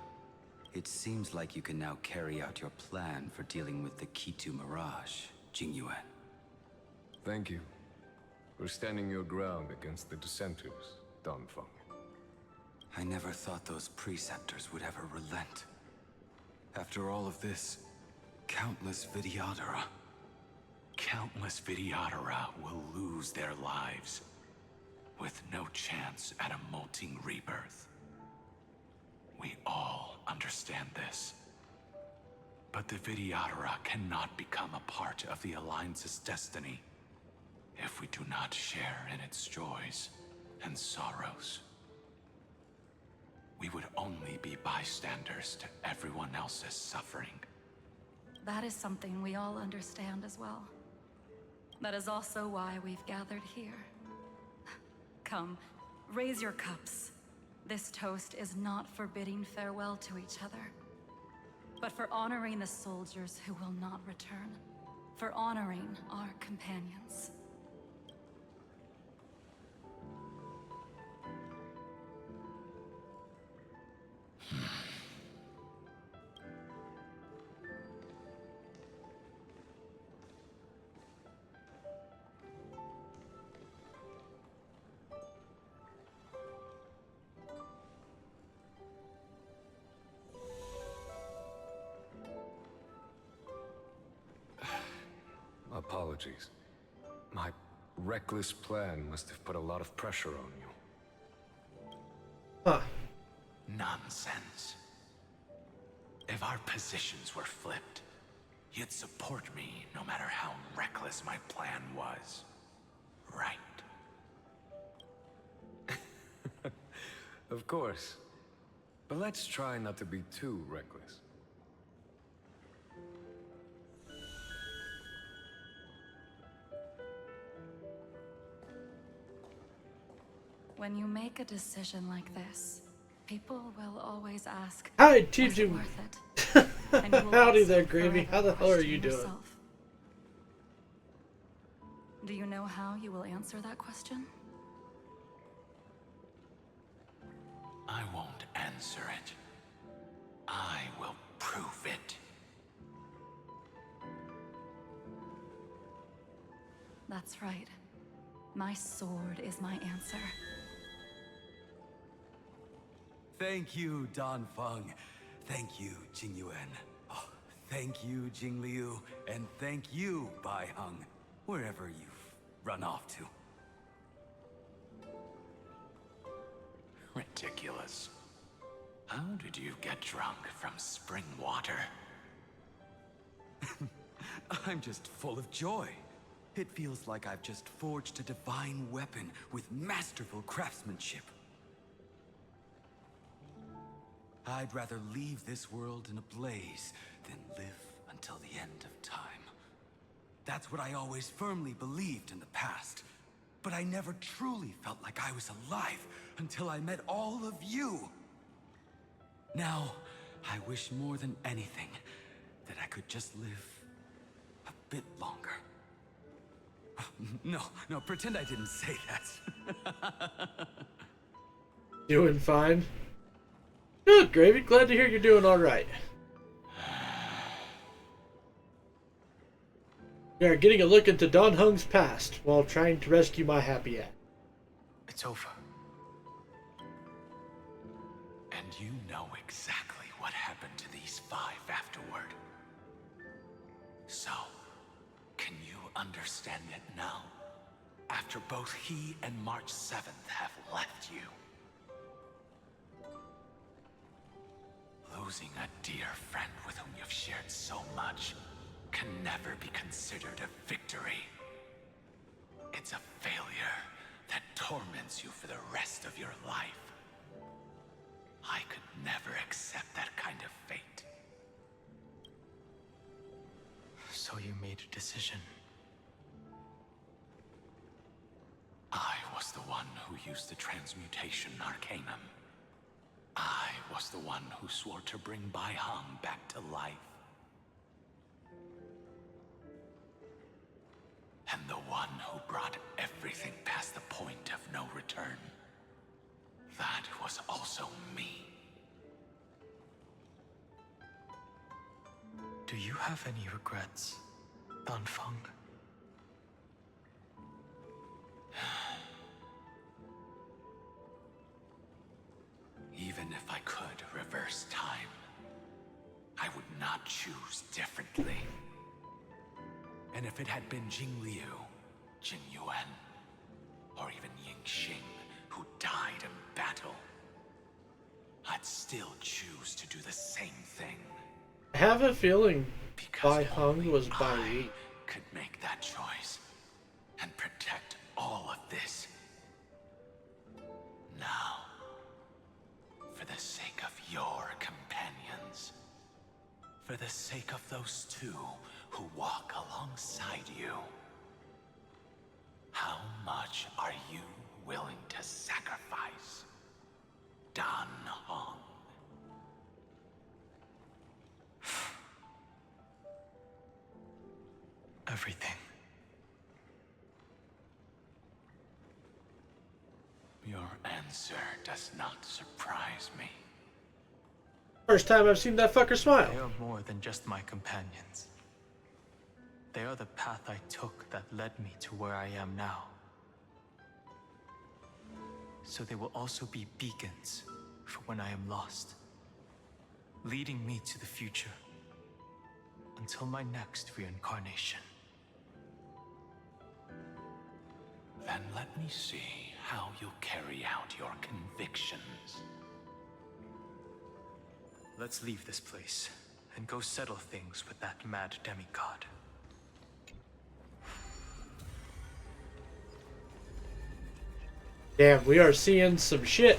It seems like you can now carry out your plan for dealing with the Kitu Mirage, Jingyuan. Thank you for standing your ground against the dissenters, Dun Feng. I never thought those Preceptors would ever relent. After all of this, countless Vidyadhara. Countless Vidyadhara will lose their lives, with no chance at a molting rebirth. We all understand this. But the Vidyadhara cannot become a part of the Alliance's destiny if we do not share in its joys and sorrows. We would only be bystanders to everyone else's suffering. That is something we all understand as well. That is also why we've gathered here. Come, raise your cups. This toast is not for bidding farewell to each other, but for honoring the soldiers who will not return, for honoring our companions. Apologies. My reckless plan must have put a lot of pressure on you. Huh. Nonsense. If our positions were flipped, you'd support me no matter how reckless my plan was. Right? Of course. But let's try not to be too reckless. When you make a decision like this, people will always ask, Hi, was it TJ. worth it? And you will Howdy also there, Gravy. forever How the hell are question you doing? yourself. Do you know how you will answer that question? I won't answer it. I will prove it. That's right. My sword is my answer. Thank you, Dan Feng. Thank you, Jing Yuan. Oh, thank you, Jing Liu. And thank you, Bai Heng, wherever you've run off to. Ridiculous. How did you get drunk from spring water? I'm just full of joy. It feels like I've just forged a divine weapon with masterful craftsmanship. I'd rather leave this world in a blaze than live until the end of time. That's what I always firmly believed in the past. But I never truly felt like I was alive until I met all of you. Now, I wish more than anything that I could just live a bit longer. No, pretend I didn't say that. Doing fine. Good, Gravy. Glad to hear you're doing alright. We are getting a look into Don Hung's past while trying to rescue my happy aunt. It's over. And you know exactly what happened to these 5 afterward. So, can you understand it now? After both he and March 7th have left you. Losing a dear friend with whom you've shared so much can never be considered a victory. It's a failure that torments you for the rest of your life. I could never accept that kind of fate. So you made a decision. I was the one who used the transmutation arcanum. I was the one who swore to bring Bai Heng back to life. And the one who brought everything past the point of no return. That was also me. Do you have any regrets, Dan Feng? Even if I could reverse time, I would not choose differently. And if it had been Jing Liu, Jing Yuan, or even Ying Xing who died in battle, I'd still choose to do the same thing. I have a feeling Bai Heng was Bai Yu. Could make that choice and protect all of this. Now, for the sake of your companions, for the sake of those 2 who walk alongside you, how much are you willing to sacrifice, Dan Heng? Everything. Your answer does not surprise me. First time I've seen that fucker smile. They are more than just my companions. They are the path I took that led me to where I am now. So they will also be beacons for when I am lost, leading me to the future until my next reincarnation. Then let me see how you'll carry out your convictions. Let's leave this place and go settle things with that mad demigod. Damn, we are seeing some shit.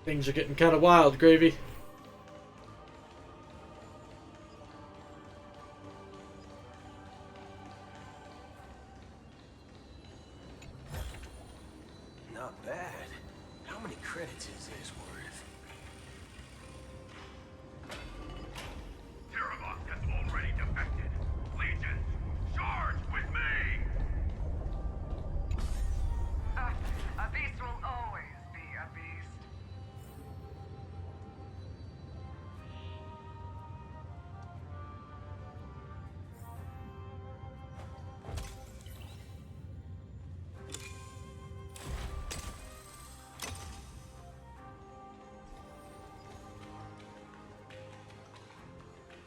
Things are getting kind of wild, Gravy. Not bad. How many many credits is this worth? Terravox has already defected. Legions, charge with me! A beast will always be a beast.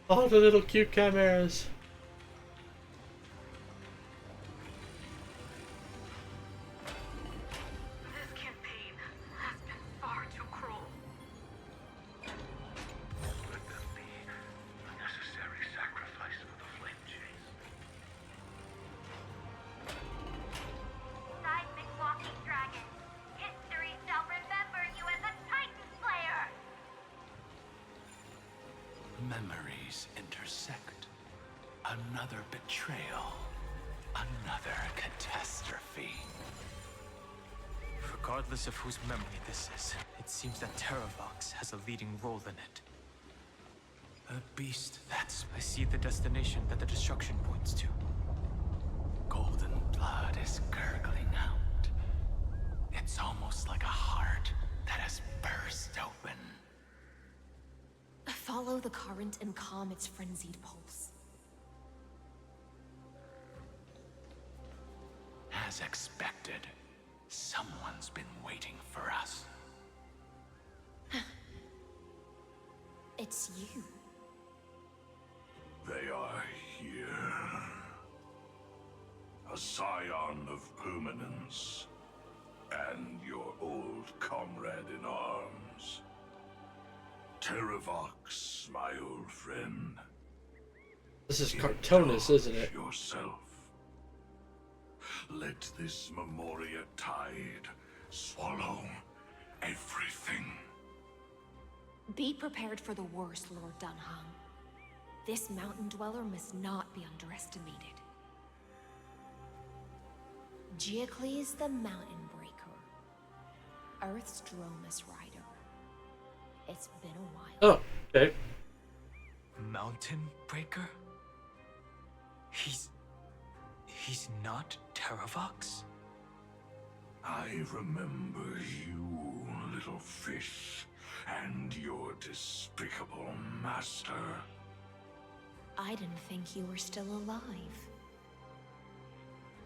All the little cute chimeras. This campaign has been far too cruel. Let them be a necessary sacrifice for the flame chase. Seismic walking dragon. History shall remember you as a Titan Slayer. Memories intersect. Another betrayal. Another catastrophe. Regardless of whose memory this is, it seems that Terravox has a leading role in it. A beast. I see the destination that the destruction points to. Golden blood is gurgling out. It's almost like a heart that has burst open. Follow the current and calm its frenzied pulse. As expected, someone's been waiting for us. It's you. They are here. A scion of permanence. And your old comrade in arms. Terravox, my old friend. This is cartoonist, isn't it? Yourself. Let this Memoria tide swallow everything. Be prepared for the worst, Lord Dunham. This mountain dweller must not be underestimated. Geocles the Mountain Breaker. Earth's Dromus Rider. It's been a while. Oh, okay. Mountain Breaker? He's not Terravox? I remember you, little fish, and your despicable master. I didn't think you were still alive.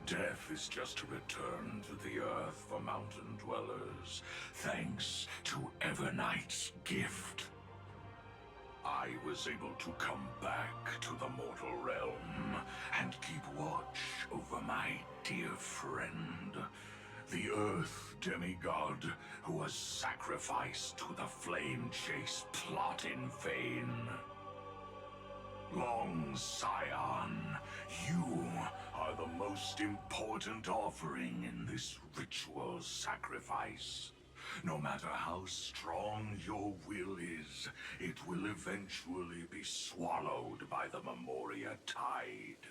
Death is just a return to the earth for mountain dwellers, thanks to Evernight's gift. I was able to come back to the mortal realm and keep watch over my dear friend, the Earth demigod who was sacrificed to the flame chase plot in vain. Long Scion, you are the most important offering in this ritual sacrifice. No matter how strong your will is, it will eventually be swallowed by the Memoria tide.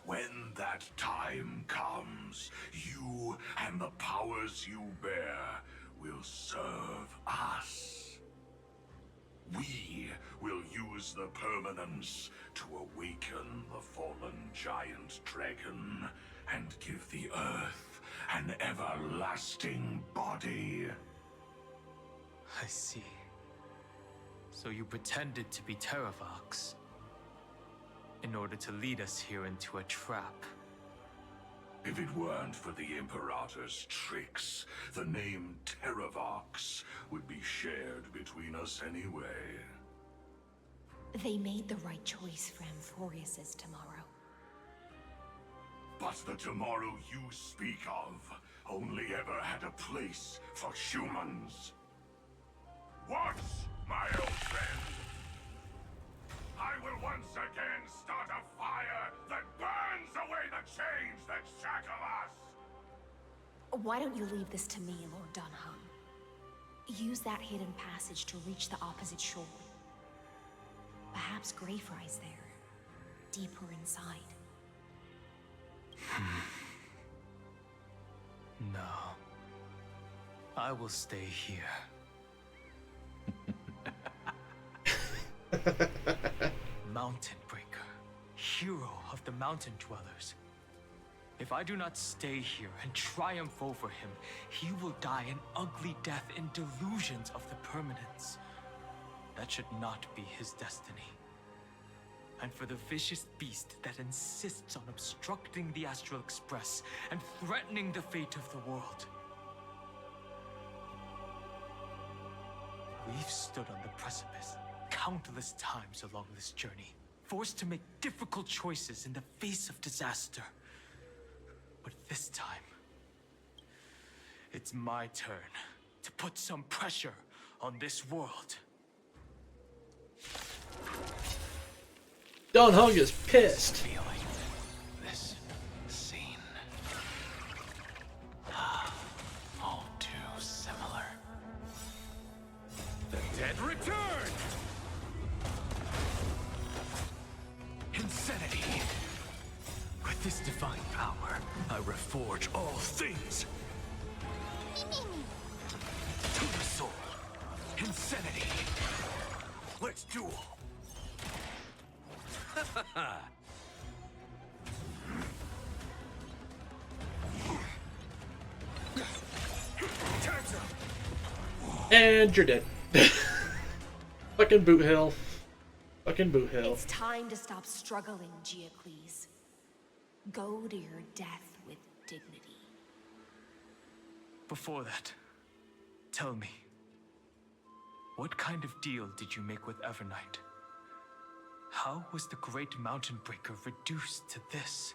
When that time comes, you and the powers you bear will serve us. We will use the permanence to awaken the fallen giant dragon and give the earth an everlasting body. I see. So you pretended to be Terravox in order to lead us here into a trap. If it weren't for the Imperator's tricks, the name Terravox would be shared between us anyway. They made the right choice for Amphorius's tomorrow. But the tomorrow you speak of only ever had a place for humans. What, my old friend? I will once again start a fire that burns away the chains that shackle us! Why don't you leave this to me, Lord Dunham? Use that hidden passage to reach the opposite shore. Perhaps Greyfry's there, deeper inside. No. I will stay here. Mountain Breaker, hero of the mountain dwellers. If I do not stay here and triumph over him, he will die an ugly death in delusions of the permanence. That should not be his destiny. And for the vicious beast that insists on obstructing the Astral Express and threatening the fate of the world. We've stood on the precipice countless times along this journey, forced to make difficult choices in the face of disaster. But this time, it's my turn to put some pressure on this world. Don Hung is pissed. Feeling this scene. All too similar. The dead return! Insanity! With this divine power, I reforge all things. To the soul. Insanity. Let's duel. Time's up. And you're dead. Fucking boot hill. Fucking boot hill. It's time to stop struggling, Geocles. Go to your death with dignity. Before that, tell me, what kind of deal did you make with Evernight? How was the Great Mountain Breaker reduced to this?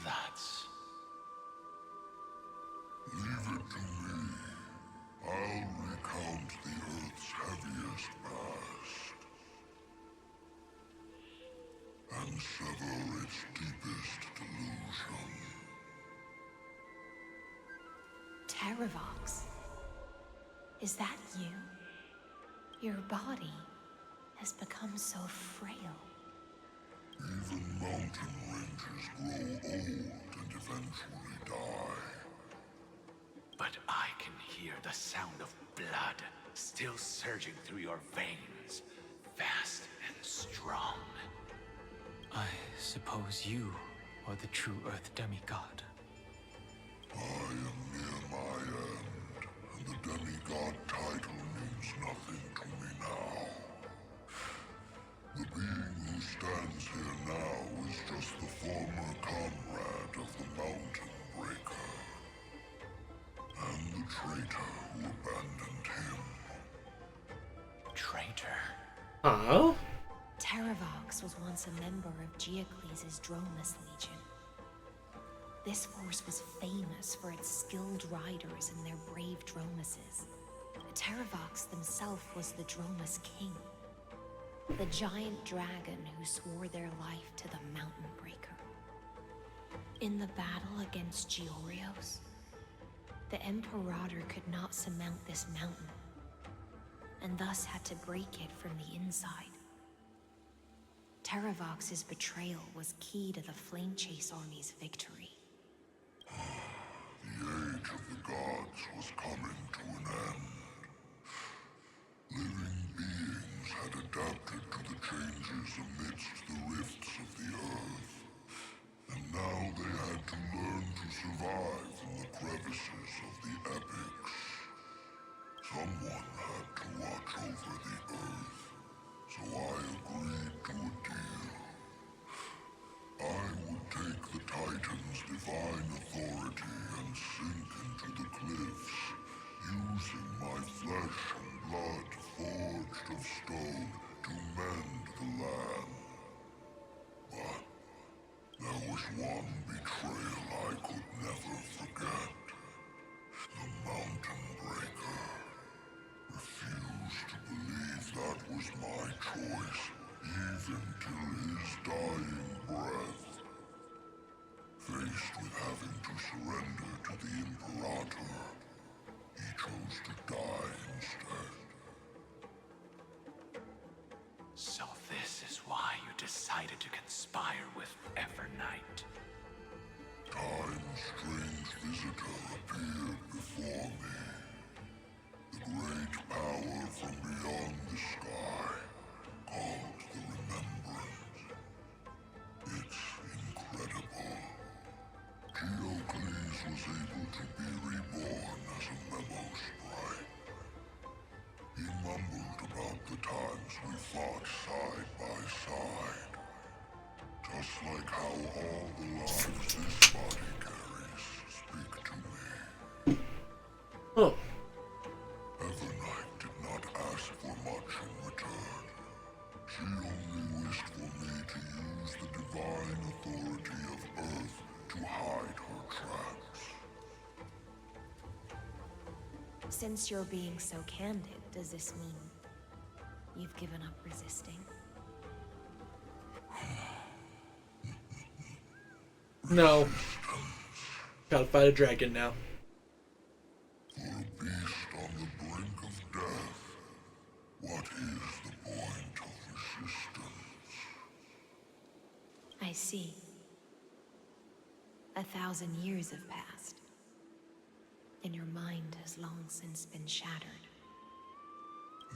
That's... Leave it to me. I'll recount the Earth's heaviest past. And sever its deepest delusion. Terravox. Is that you? Your body has become so frail. Even mountain rangers grow old and eventually die. But I can hear the sound of blood still surging through your veins, fast and strong. I suppose you are the true Earth demigod. I am near my end, and the demigod title means nothing to me now. The being who stands here now is just the former comrade of the Mountain Breaker. And the traitor who abandoned him. Traitor? Huh? Terravox was once a member of Geocles' Dromus Legion. This force was famous for its skilled riders and their brave Dromuses. Terravox himself was the Dromus King, the giant dragon who swore their life to the Mountain Breaker. In the battle against Georios, the Imperator could not surmount this mountain, and thus had to break it from the inside. Terravox's betrayal was key to the Flame Chase Army's victory. The age of the gods was coming to an end. Living beings had adapted to the changes amidst the rifts of the earth. And now they had to learn to survive in the crevices of the epics. Someone had to watch over the earth, so I agreed to a deal. I would take the Titan's divine authority and sink into the cliffs, using my flesh and blood forged of stone to mend the land. But there was one betrayal I could never forget. The Mountain Breaker refused to believe that was my choice, even till his dying breath. Faced with having to surrender to the Imperator, he chose to die instead. So this is why you decided to conspire with Evernight. Time's strange visitor appeared before me. The great power from beyond the sky, called the Remembrance. It's incredible. Geocles was able to be reborn as a memo sprite. He mumbled about the times we fought side by side. Just like how all the lives this body carries speak to me. Oh. Evernight did not ask for much in return. She only wished for me to use the divine authority of Earth to hide her tracks. Since you're being so candid, does this mean you've given up resisting? No. Gotta fight a dragon now. For a beast on the brink of death, what is the point of resistance? I see. 1,000 years have passed, and your mind has long since been shattered.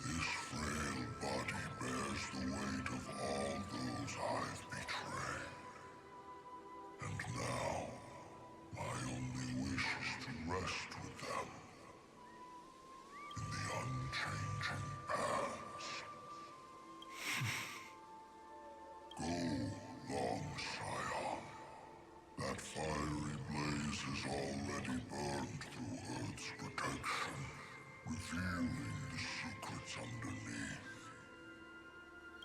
This frail body bears the weight of all those I've betrayed. And now, my only wish is to rest with them in the unchanging past. Go, long Scion. That fiery blaze is already burned through Earth's protection, revealing the secrets underneath.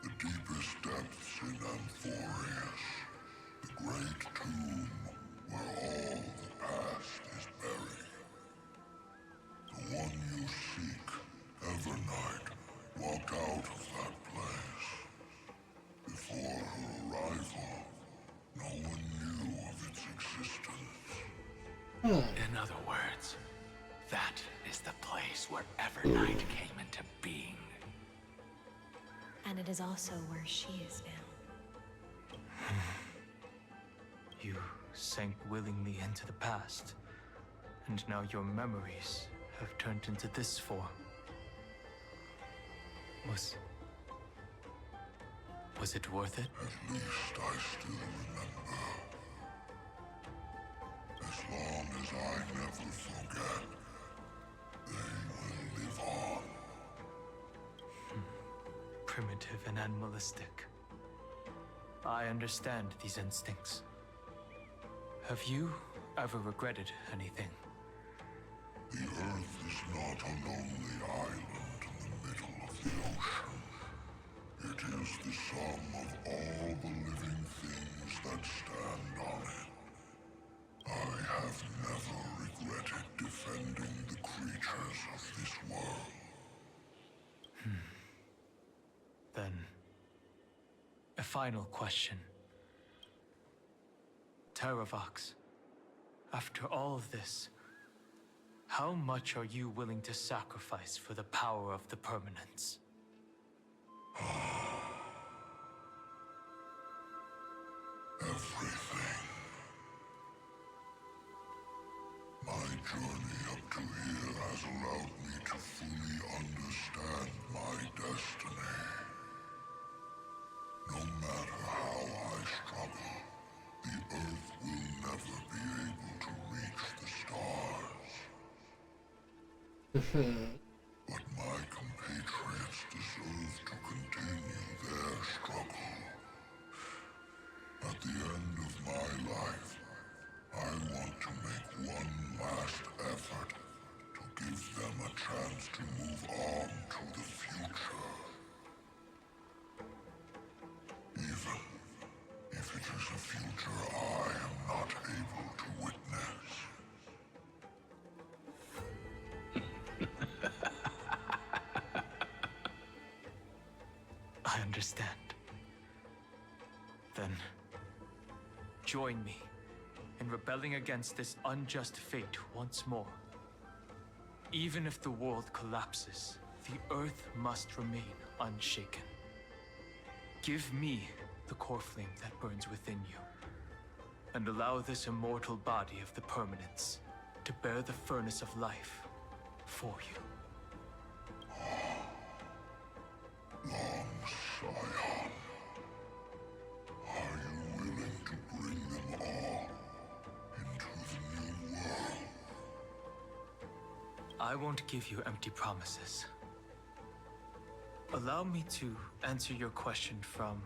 The deepest depths in Amphorius, the great tomb where all the past is buried. The one you seek, Evernight, walked out of that place. Before her arrival, no one knew of its existence. In other words, that is the place where Evernight came into being. And it is also where she is now. You sank willingly into the past, and now your memories have turned into this form. Was it worth it? At least I still remember. As long as I never forget, they will live on. Primitive and animalistic. I understand these instincts. Have you ever regretted anything? The Earth is not a lonely island in the middle of the ocean. It is the sum of all the living things that stand on it. I have never regretted defending the creatures of this world. Then, a final question. Terravox, after all of this, how much are you willing to sacrifice for the power of the permanence? Everything. My journey up to here has allowed me to fully understand my destiny. No matter how I struggle, the Earth will never be able to reach the stars. But my compatriots deserve to continue their struggle. At the end of my life, I want to make one last effort to give them a chance to move on to the future. Even if it is a future I am not able to witness. I understand. Then, join me in rebelling against this unjust fate once more. Even if the world collapses, the Earth must remain unshaken. Give me the core flame that burns within you, and allow this immortal body of the permanence to bear the furnace of life for you. Long Scion, are you willing to bring them all into the new world? I won't give you empty promises. Allow me to answer your question from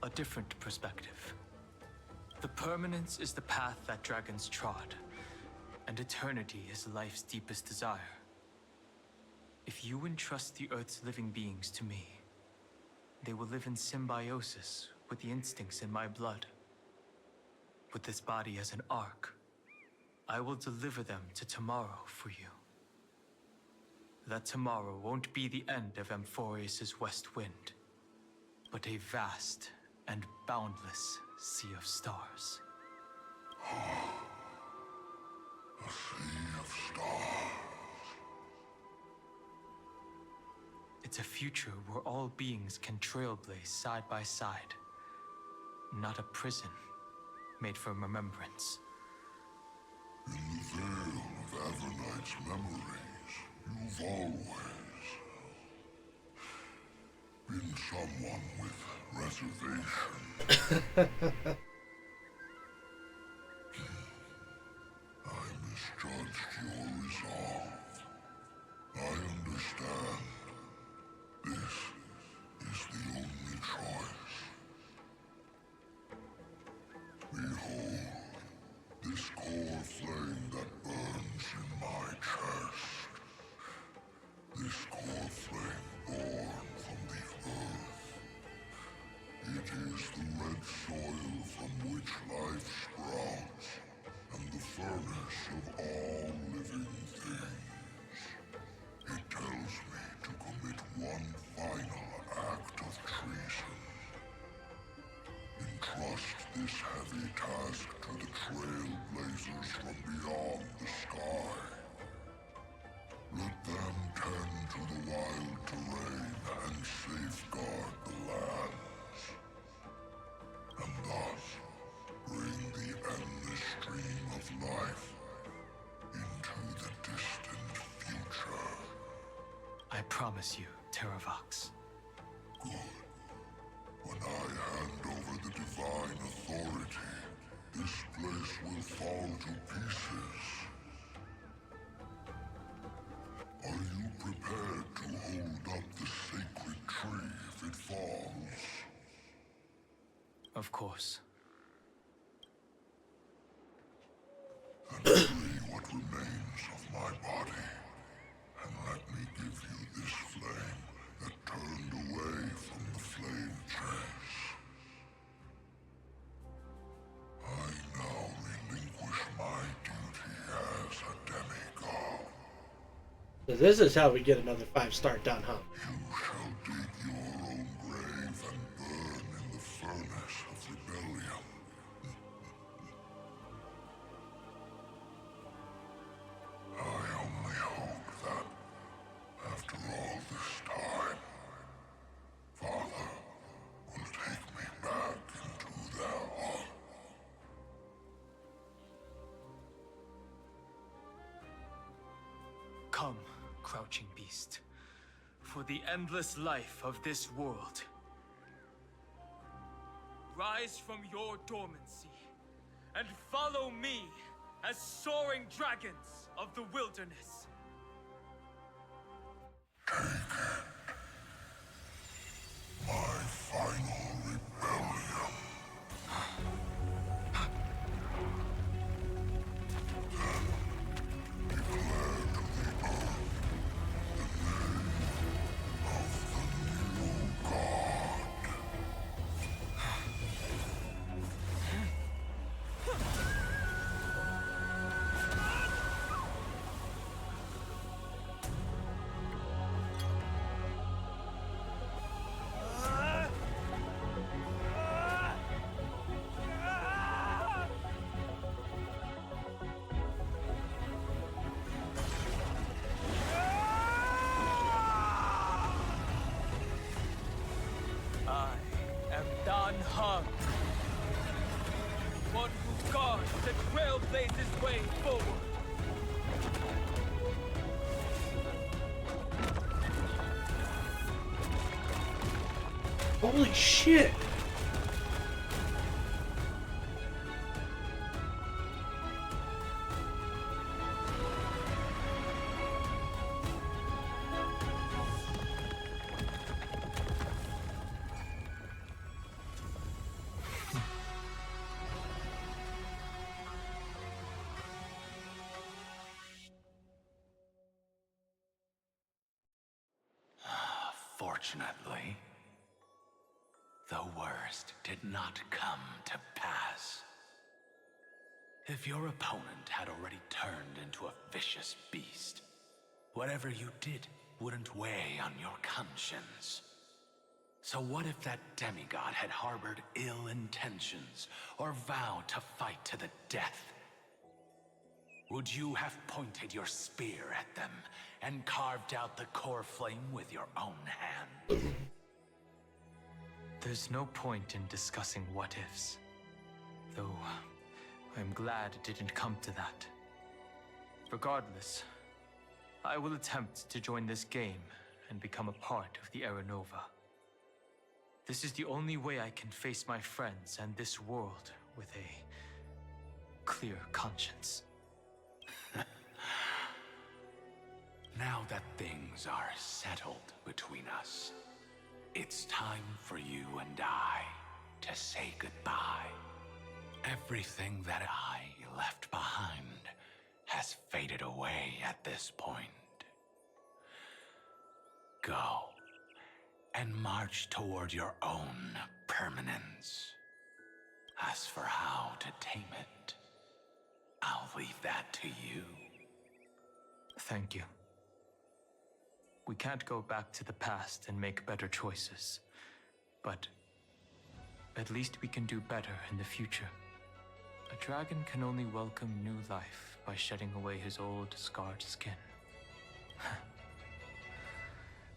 a different perspective. The permanence is the path that dragons trod, and eternity is life's deepest desire. If you entrust the Earth's living beings to me, they will live in symbiosis with the instincts in my blood. With this body as an ark, I will deliver them to tomorrow for you. That tomorrow won't be the end of Amphorius' west wind, but a vast and boundless sea of stars. A sea of stars. It's a future where all beings can trailblaze side by side. Not a prison made for remembrance. In the veil of Avernight's memories, you've always been someone with reservations. I misjudged your resolve. I understand. This is the only choice. Behold, this core flame that burns in my chest. This core flame born from the earth. It is the red soil from which life sprouts, and the furnace of all living things. It tells me to commit one final act of treason. Entrust this heavy task to the trailblazers from beyond the sky. Let them tend to the wild terrain and safeguard the lands. And thus, bring the endless stream of life into the distant future. I promise you, Terravox. Good. When I hand over the divine authority, this place will fall to pieces. Are you prepared to hold up the sacred tree if it falls? Of course. Then free what remains of my body, and let me give you this flame that turned away from the flame chase. I now relinquish my duty as a demigod. So this is how we get another 5-star done, huh? You shall dig your own grave and burn in the furnace of rebellion. I only hope that, after all this time, Father will take me back into their heart. Come, crouching beast, for the endless life of this world. Rise from your dormancy and follow me as soaring dragons of the wilderness. My final rebellion. Then declare to the earth the name of the new god. unharmed. One who guards and trailblazes way forward. Holy shit! Fortunately, the worst did not come to pass. If your opponent had already turned into a vicious beast, whatever you did wouldn't weigh on your conscience. So what if that demigod had harbored ill intentions or vowed to fight to the death? Would you have pointed your spear at them and carved out the core flame with your own hand? There's no point in discussing what-ifs. Though, I'm glad it didn't come to that. Regardless, I will attempt to join this game and become a part of the Era Nova. This is the only way I can face my friends and this world with a clear conscience. Now that things are settled between us, it's time for you and I to say goodbye. Everything that I left behind has faded away at this point. Go and march toward your own permanence. As for how to tame it, I'll leave that to you. Thank you. We can't go back to the past and make better choices, but at least we can do better in the future. A dragon can only welcome new life by shedding away his old, scarred skin.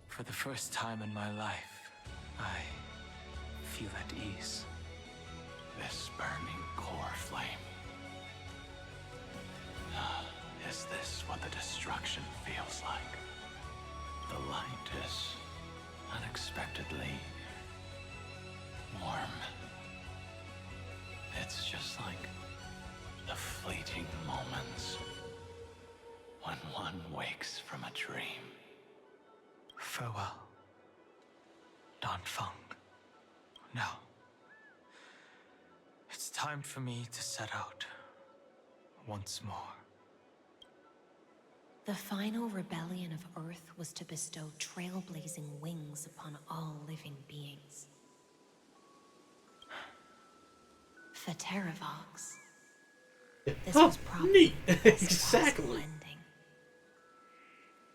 For the first time in my life, I feel at ease. This burning core flame. Is this what the destruction feels like? The light is unexpectedly warm. It's just like the fleeting moments when one wakes from a dream. Farewell, Danfeng. Now, it's time for me to set out once more. The final rebellion of Earth was to bestow trailblazing wings upon all living beings. For Terravox, this was probably the best Exactly. possible ending.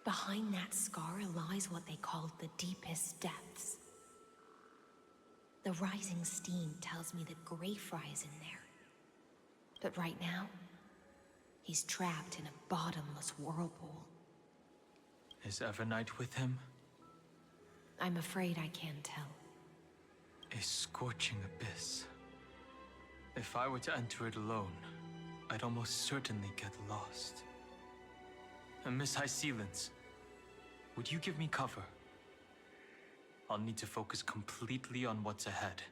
Behind that scar lies what they called the deepest depths. The rising steam tells me that Greyfry is in there. But right now, he's trapped in a bottomless whirlpool. Is Evernight with him? I'm afraid I can't tell. A scorching abyss. If I were to enter it alone, I'd almost certainly get lost. And Miss High Sealants, would you give me cover? I'll need to focus completely on what's ahead,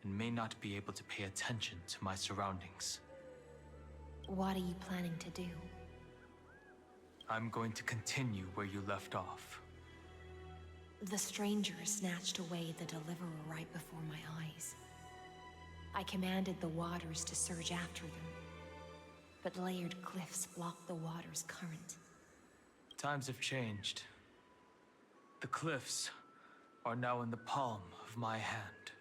and may not be able to pay attention to my surroundings. What are you planning to do? I'm going to continue where you left off. The stranger snatched away the deliverer right before my eyes. I commanded the waters to surge after them, but layered cliffs blocked the water's current. Times have changed. The cliffs are now in the palm of my hand.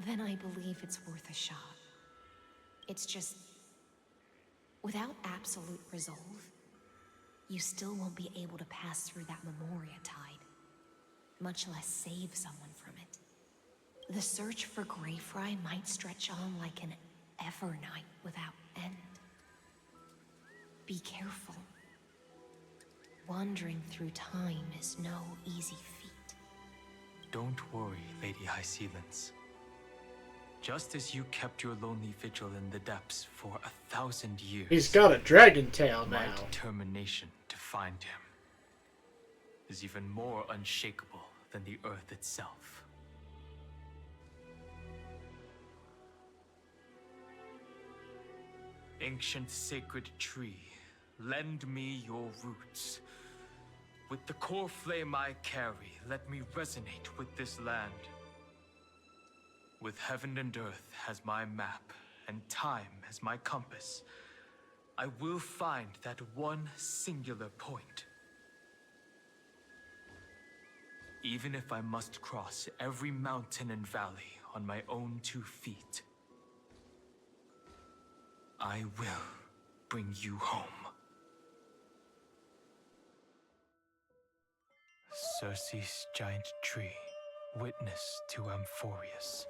Then I believe it's worth a shot. It's just, without absolute resolve, you still won't be able to pass through that Memoria tide, much less save someone from it. The search for Greyfry might stretch on like an Evernight without end. Be careful. Wandering through time is no easy feat. Don't worry, Lady High Sealance. Just as you kept your lonely vigil in the depths for 1,000 years, He's got a dragon tail my now. determination to find him is even more unshakable than the earth itself. Ancient sacred tree, lend me your roots. With the core flame I carry, let me resonate with this land. With heaven and earth as my map, and time as my compass, I will find that one singular point. Even if I must cross every mountain and valley on my own 2 feet, I will bring you home. Circe's giant tree, witness to Amphorius.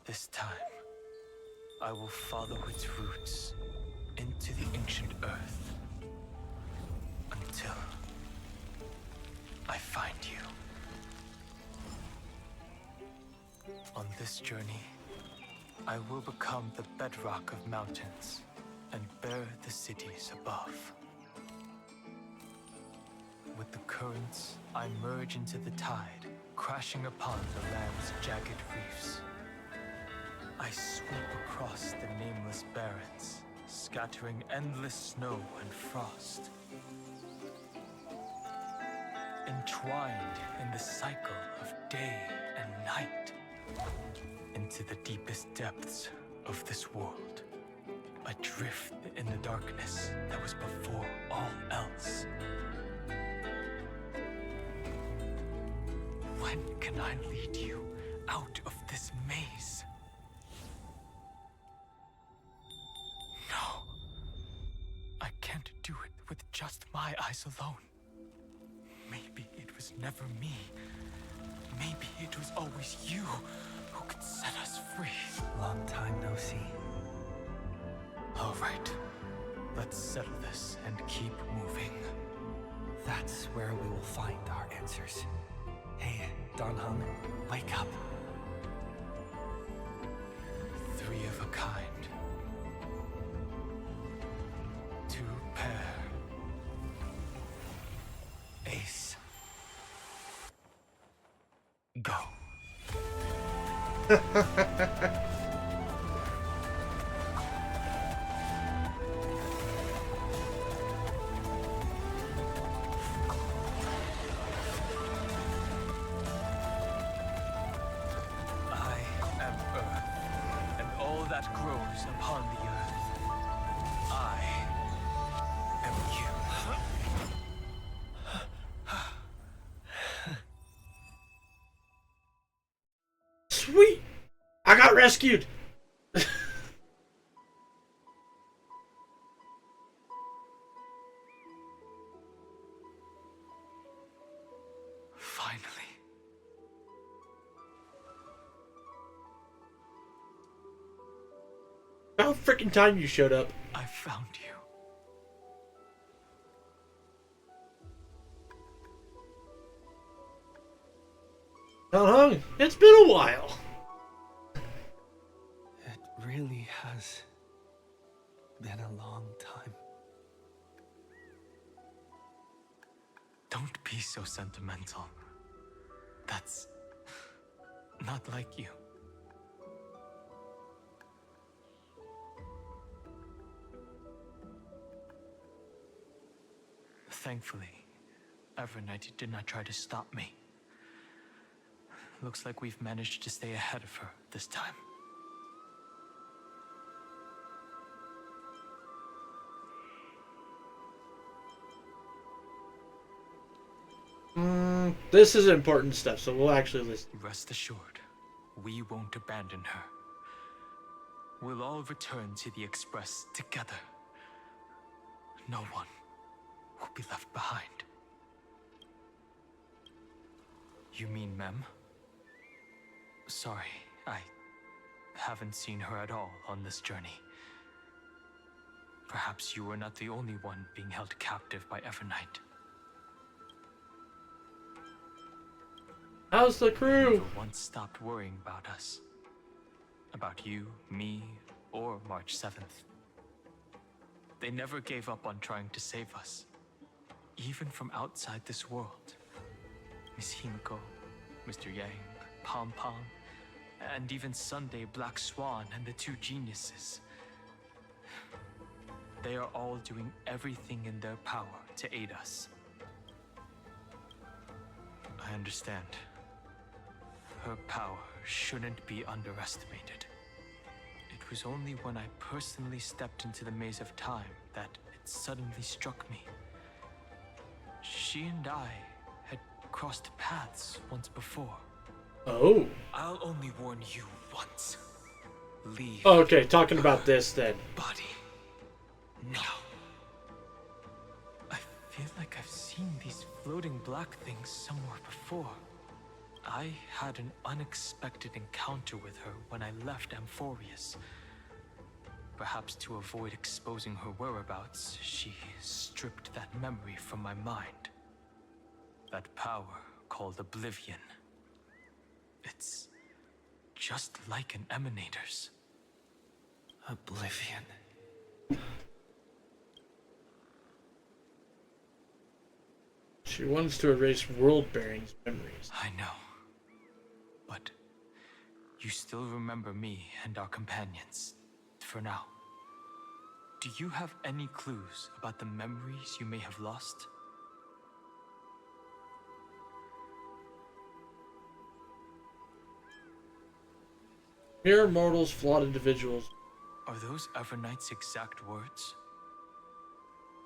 This time, I will follow its roots into the ancient earth until I find you. On this journey, I will become the bedrock of mountains and bear the cities above. With the currents, I merge into the tide, crashing upon the land's jagged reefs. I sweep across the nameless barrens, scattering endless snow and frost. Entwined in the cycle of day and night, into the deepest depths of this world, adrift in the darkness that was before all else. When can I lead you out of this maze? No. I can't do it with just my eyes alone. Maybe it was never me. Maybe it was always you who could set us free. Long time no see. All right. Let's settle this and keep moving. That's where we will find our answers. Hey, Don Heng, wake up. 3 of a kind. 2 pair. Ace. Go. Upon the earth, I am you. Sweet! I got rescued! Finally. About freaking time you showed up. I found you. Hung, it's been a while. It really has been a long time. Don't be so sentimental. That's not like you. Thankfully, Evernight did not try to stop me. Looks like we've managed to stay ahead of her this time. This is important stuff, so we'll actually listen. Rest assured, we won't abandon her. We'll all return to the Express together. No one will be left behind. You mean Mem? Sorry, I haven't seen her at all on this journey. Perhaps you were not the only one being held captive by Evernight. How's the crew? Never once stopped worrying about us. About you, me, or March 7th. They never gave up on trying to save us. Even from outside this world. Miss Himiko, Mr. Yang, Pom Pom, and even Sunday Black Swan and the two geniuses. They are all doing everything in their power to aid us. I understand. Her power shouldn't be underestimated. It was only when I personally stepped into the maze of time that it suddenly struck me. She and I had crossed paths once before. Oh. I'll only warn you once. Leave. Okay, talking about this then. Body. No. I feel like I've seen these floating black things somewhere before. I had an unexpected encounter with her when I left Amphorius. Perhaps to avoid exposing her whereabouts, she stripped that memory from my mind. That power called Oblivion. It's just like an emanator's. Oblivion. She wants to erase World-Bearing's memories. I know. But you still remember me and our companions, for now. Do you have any clues about the memories you may have lost? Mere mortals, flawed individuals. Are those Everknight's exact words?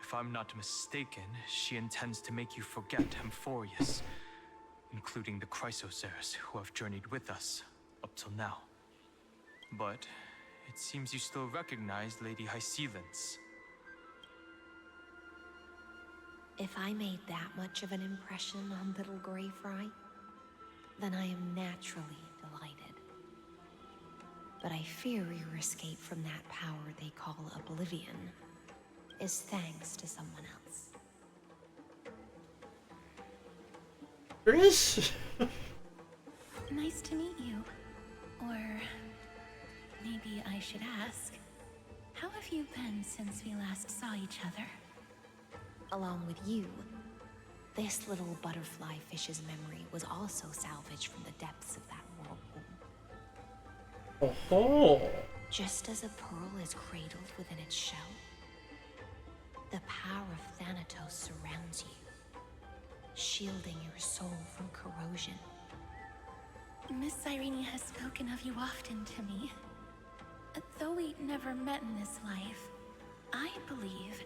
If I'm not mistaken, she intends to make you forget Amphorius, including the Chrysosaurs who have journeyed with us up till now. But it seems you still recognize Lady Hycelens. If I made that much of an impression on little Grey Fry, then I am naturally delighted. But I fear your escape from that power they call Oblivion is thanks to someone else. Chris? Nice to meet you. Or maybe I should ask, how have you been since we last saw each other? Along with you, this little butterfly fish's memory was also salvaged from the depths of that whirlpool. Oh. Just as a pearl is cradled within its shell, the power of Thanatos surrounds you, shielding your soul from corrosion. Miss Irene has spoken of you often to me. Though we never met in this life, I believe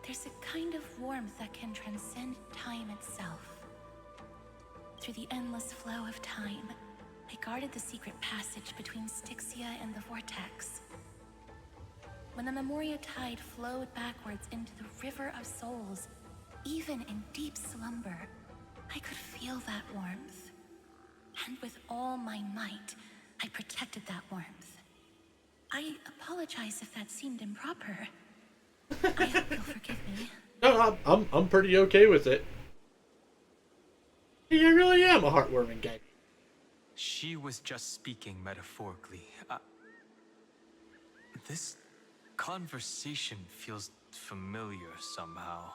there's a kind of warmth that can transcend time itself. Through the endless flow of time, I guarded the secret passage between Styxia and the Vortex. When the Memoria tide flowed backwards into the River of Souls, even in deep slumber, I could feel that warmth. And with all my might, I protected that warmth. I apologize if that seemed improper. I hope you'll forgive me. No, I'm pretty okay with it. I really am a heartwarming guy. She was just speaking metaphorically. This conversation feels familiar somehow.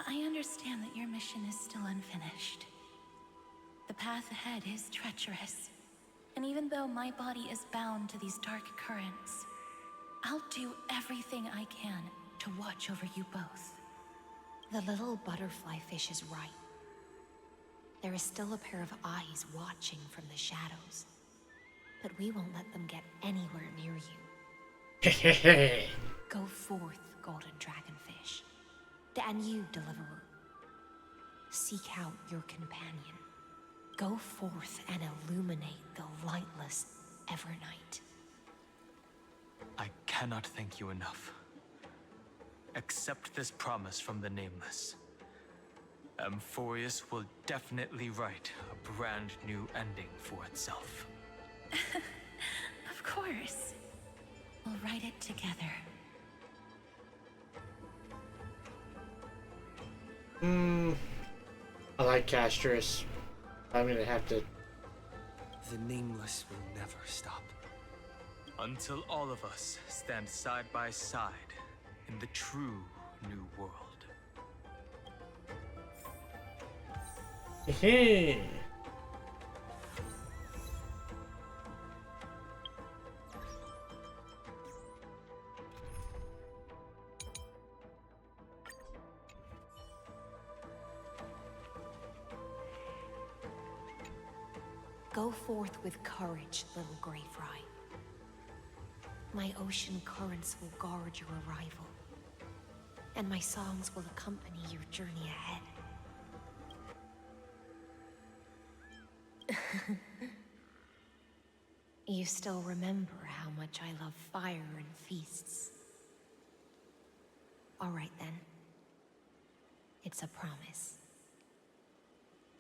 I understand that your mission is still unfinished. The path ahead is treacherous. And even though my body is bound to these dark currents, I'll do everything I can to watch over you both. The little butterfly fish is right. There is still a pair of eyes watching from the shadows. But we won't let them get anywhere near you. Go forth, golden dragonfish. And you, deliverer. Seek out your companion. Go forth and illuminate the lightless Evernight. I cannot thank you enough. Accept this promise from the Nameless. Amphorius will definitely write a brand new ending for itself. Of course. We'll write it together. I like Castrus. I'm gonna have to. The Nameless will never stop. Until all of us stand side by side in the true new world. Hey. Go forth with courage, little Grey Fry. My ocean currents will guard your arrival, and my songs will accompany your journey ahead. You still remember how much I love fire and feasts. All right then. It's a promise.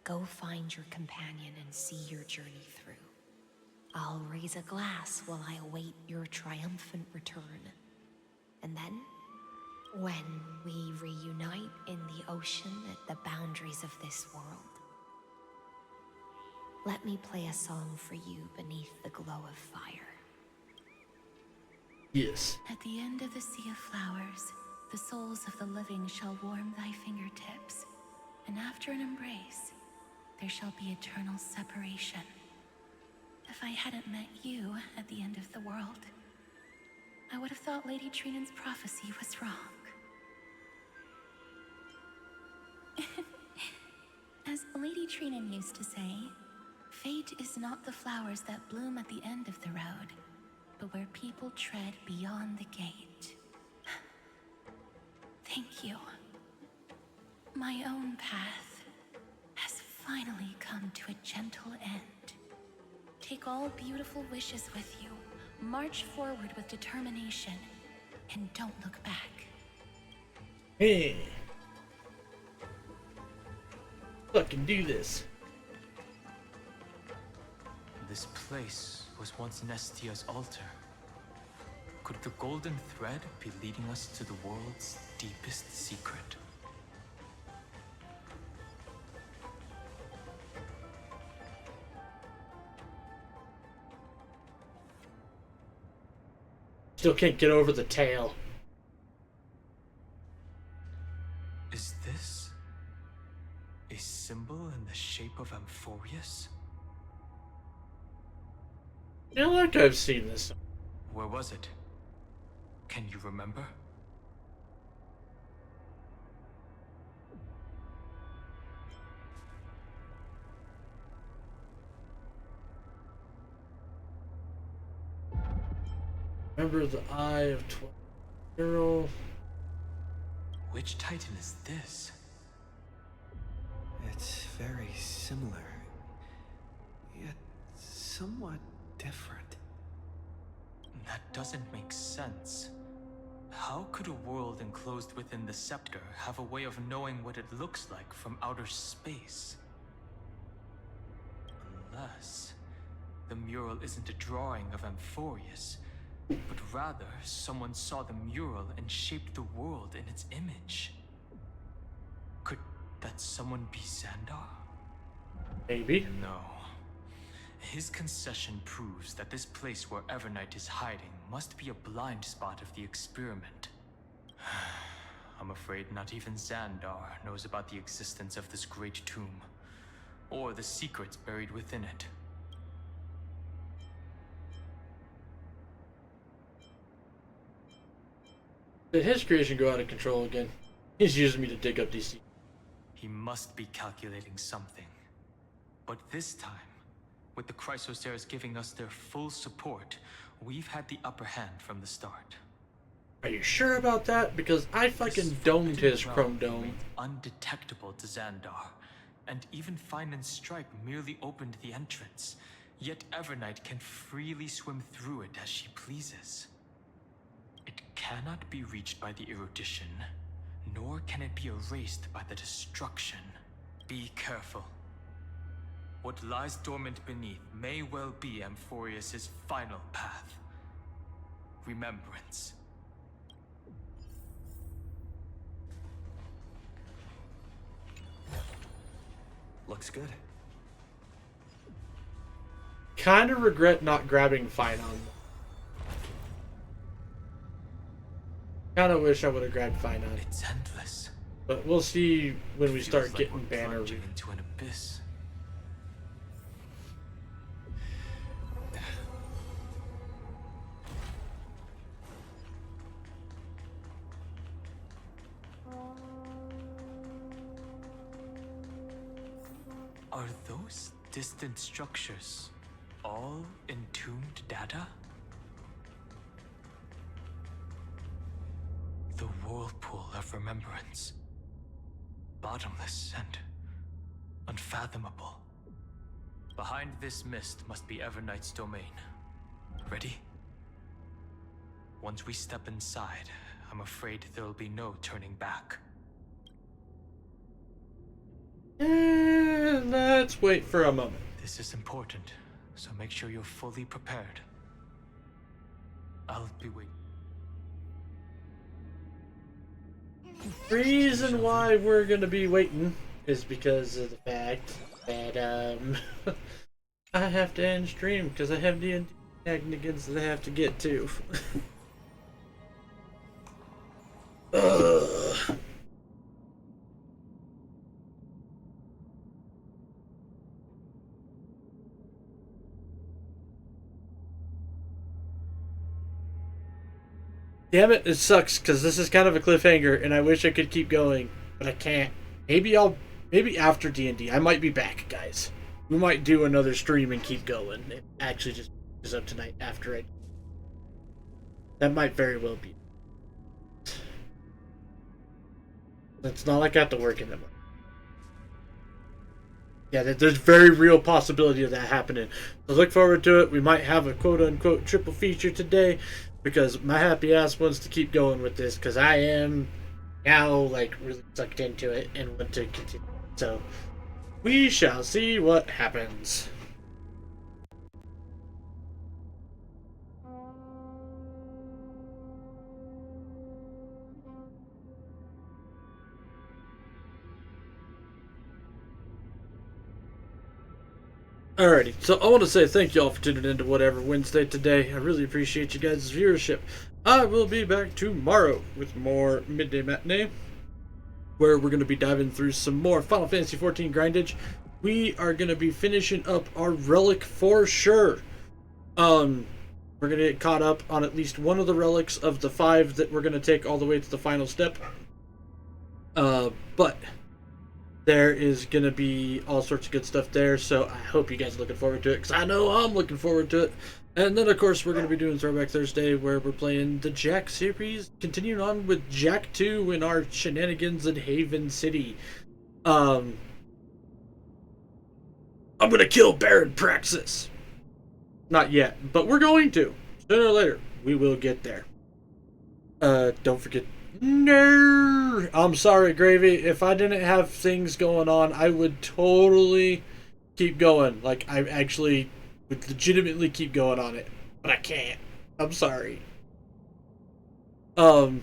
Go find your companion and see your journey through. I'll raise a glass while I await your triumphant return. And then, when we reunite in the ocean at the boundaries of this world, let me play a song for you beneath the glow of fire. Yes. At the end of the sea of flowers, the souls of the living shall warm thy fingertips, and after an embrace, there shall be eternal separation. If I hadn't met you at the end of the world, I would have thought Lady Trinan's prophecy was wrong. As Lady Trinan used to say, fate is not the flowers that bloom at the end of the road, but where people tread beyond the gate. Thank you. My own path has finally come to a gentle end. Take all beautiful wishes with you, march forward with determination, and don't look back. Hey. Fucking do this. This place was once Nestia's altar. Could the golden thread be leading us to the world's deepest secret? Still can't get over the tail. Is this a symbol in the shape of Amphorius? I feel like I've seen this. Where was it? Can you remember? Remember the Eye of Girl. Which Titan is this? It's very similar, yet somewhat different. That doesn't make sense. How could a world enclosed within the scepter have a way of knowing what it looks like from outer space? Unless the mural isn't a drawing of Amphorius, but rather someone saw the mural and shaped the world in its image. Could that someone be Xandar? Maybe. No. His concession proves that this place where Evernight is hiding must be a blind spot of the experiment. I'm afraid not even Xandar knows about the existence of this great tomb, or the secrets buried within it. Did his creation go out of control again? He's using me to dig up these. He must be calculating something. But this time, with the Chrysoceres giving us their full support, we've had the upper hand from the start. Are you sure about that? Because I fucking domed his chrome dome. Undetectable to Xandar, and even Fine and Stripe merely opened the entrance. Yet Evernight can freely swim through it as she pleases. It cannot be reached by the erudition, nor can it be erased by the destruction. Be careful. What lies dormant beneath may well be Amphorius' final path. Remembrance. Looks good. Kind of regret not grabbing Fine on. Kind of wish I would have grabbed Fine on. It's endless. But we'll see when we start Feels like getting we're banner. plunging into an abyss. Are those distant structures all entombed data? The whirlpool of remembrance. Bottomless and unfathomable. Behind this mist must be Everknight's domain. Ready? Once we step inside, I'm afraid there'll be no turning back. Let's wait for a moment. This is important, so make sure you're fully prepared. I'll be waiting. The reason why we're gonna be waiting is because of the fact that I have to end stream because I have D&D shenanigans that I have to get to. Ugh. Damn it, it sucks because this is kind of a cliffhanger and I wish I could keep going, but I can't. Maybe after D&D, I might be back, guys. We might do another stream and keep going. It actually just is up tonight after I... That might very well be. It's not like I have to work in the morning. Yeah, there's very real possibility of that happening. So look forward to it. We might have a quote-unquote triple feature today because my happy ass wants to keep going with this because I am now like really sucked into it and want to continue. So we shall see what happens. Alrighty, so I want to say thank y'all for tuning in to Whatever Wednesday today. I really appreciate you guys' viewership. I will be back tomorrow with more Midday Matinee, where we're going to be diving through some more Final Fantasy XIV grindage. We are going to be finishing up our relic for sure. We're going to get caught up on at least one of the relics of the 5 that we're going to take all the way to the final step. But there is going to be all sorts of good stuff there, so I hope you guys are looking forward to it, because I know I'm looking forward to it. And then, of course, we're going to be doing Throwback Thursday, where we're playing the Jack series, continuing on with Jack 2 in our shenanigans in Haven City. I'm going to kill Baron Praxis. Not yet, but we're going to. Sooner or later, we will get there. Don't forget... No, I'm sorry, Gravy. If I didn't have things going on, I would totally keep going. Like, I actually would legitimately keep going on it. But I can't. I'm sorry. Don't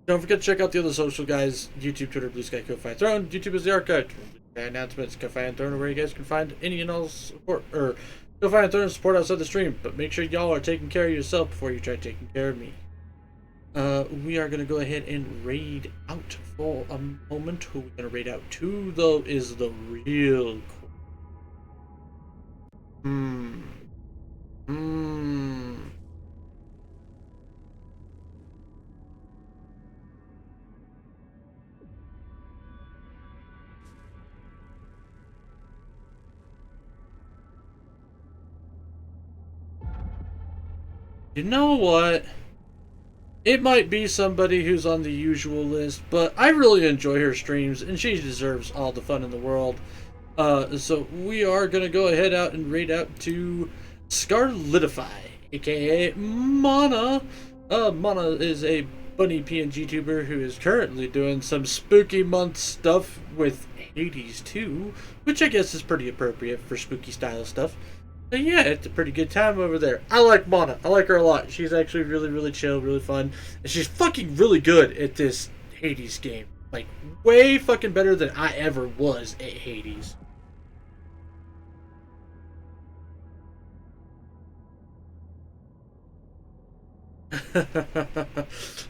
forget to check out the other social guys. YouTube, Twitter, Blue Sky, Ko-Fi Throne. YouTube is the archive. Announcements, Ko-Fi and Throne, where you guys can find any and all support. Or Ko-Fi and Throne support outside the stream. But make sure y'all are taking care of yourself before you try taking care of me. We are going to go ahead and raid out for a moment. Who we're going to raid out to, though, is the real cool. You know what? It might be somebody who's on the usual list, but I really enjoy her streams, and she deserves all the fun in the world. So we are going to go ahead out and raid out to Scarlitify, aka Mana. Mana is a bunny PNG tuber who is currently doing some spooky month stuff with Hades 2, which I guess is pretty appropriate for spooky style stuff. But yeah, it's a pretty good time over there. I like Mana. I like her a lot. She's actually really, really chill, really fun. And she's fucking really good at this Hades game. Like, way fucking better than I ever was at Hades.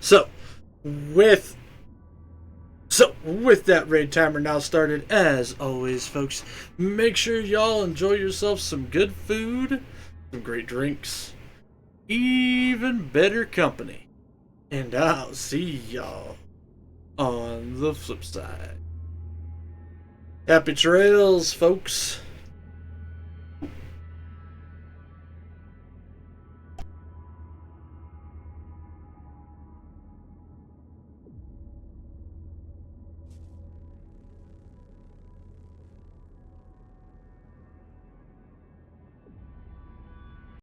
So, with that raid timer now started, as always, folks, make sure y'all enjoy yourself some good food, some great drinks, even better company. And I'll see y'all on the flip side. Happy trails, folks.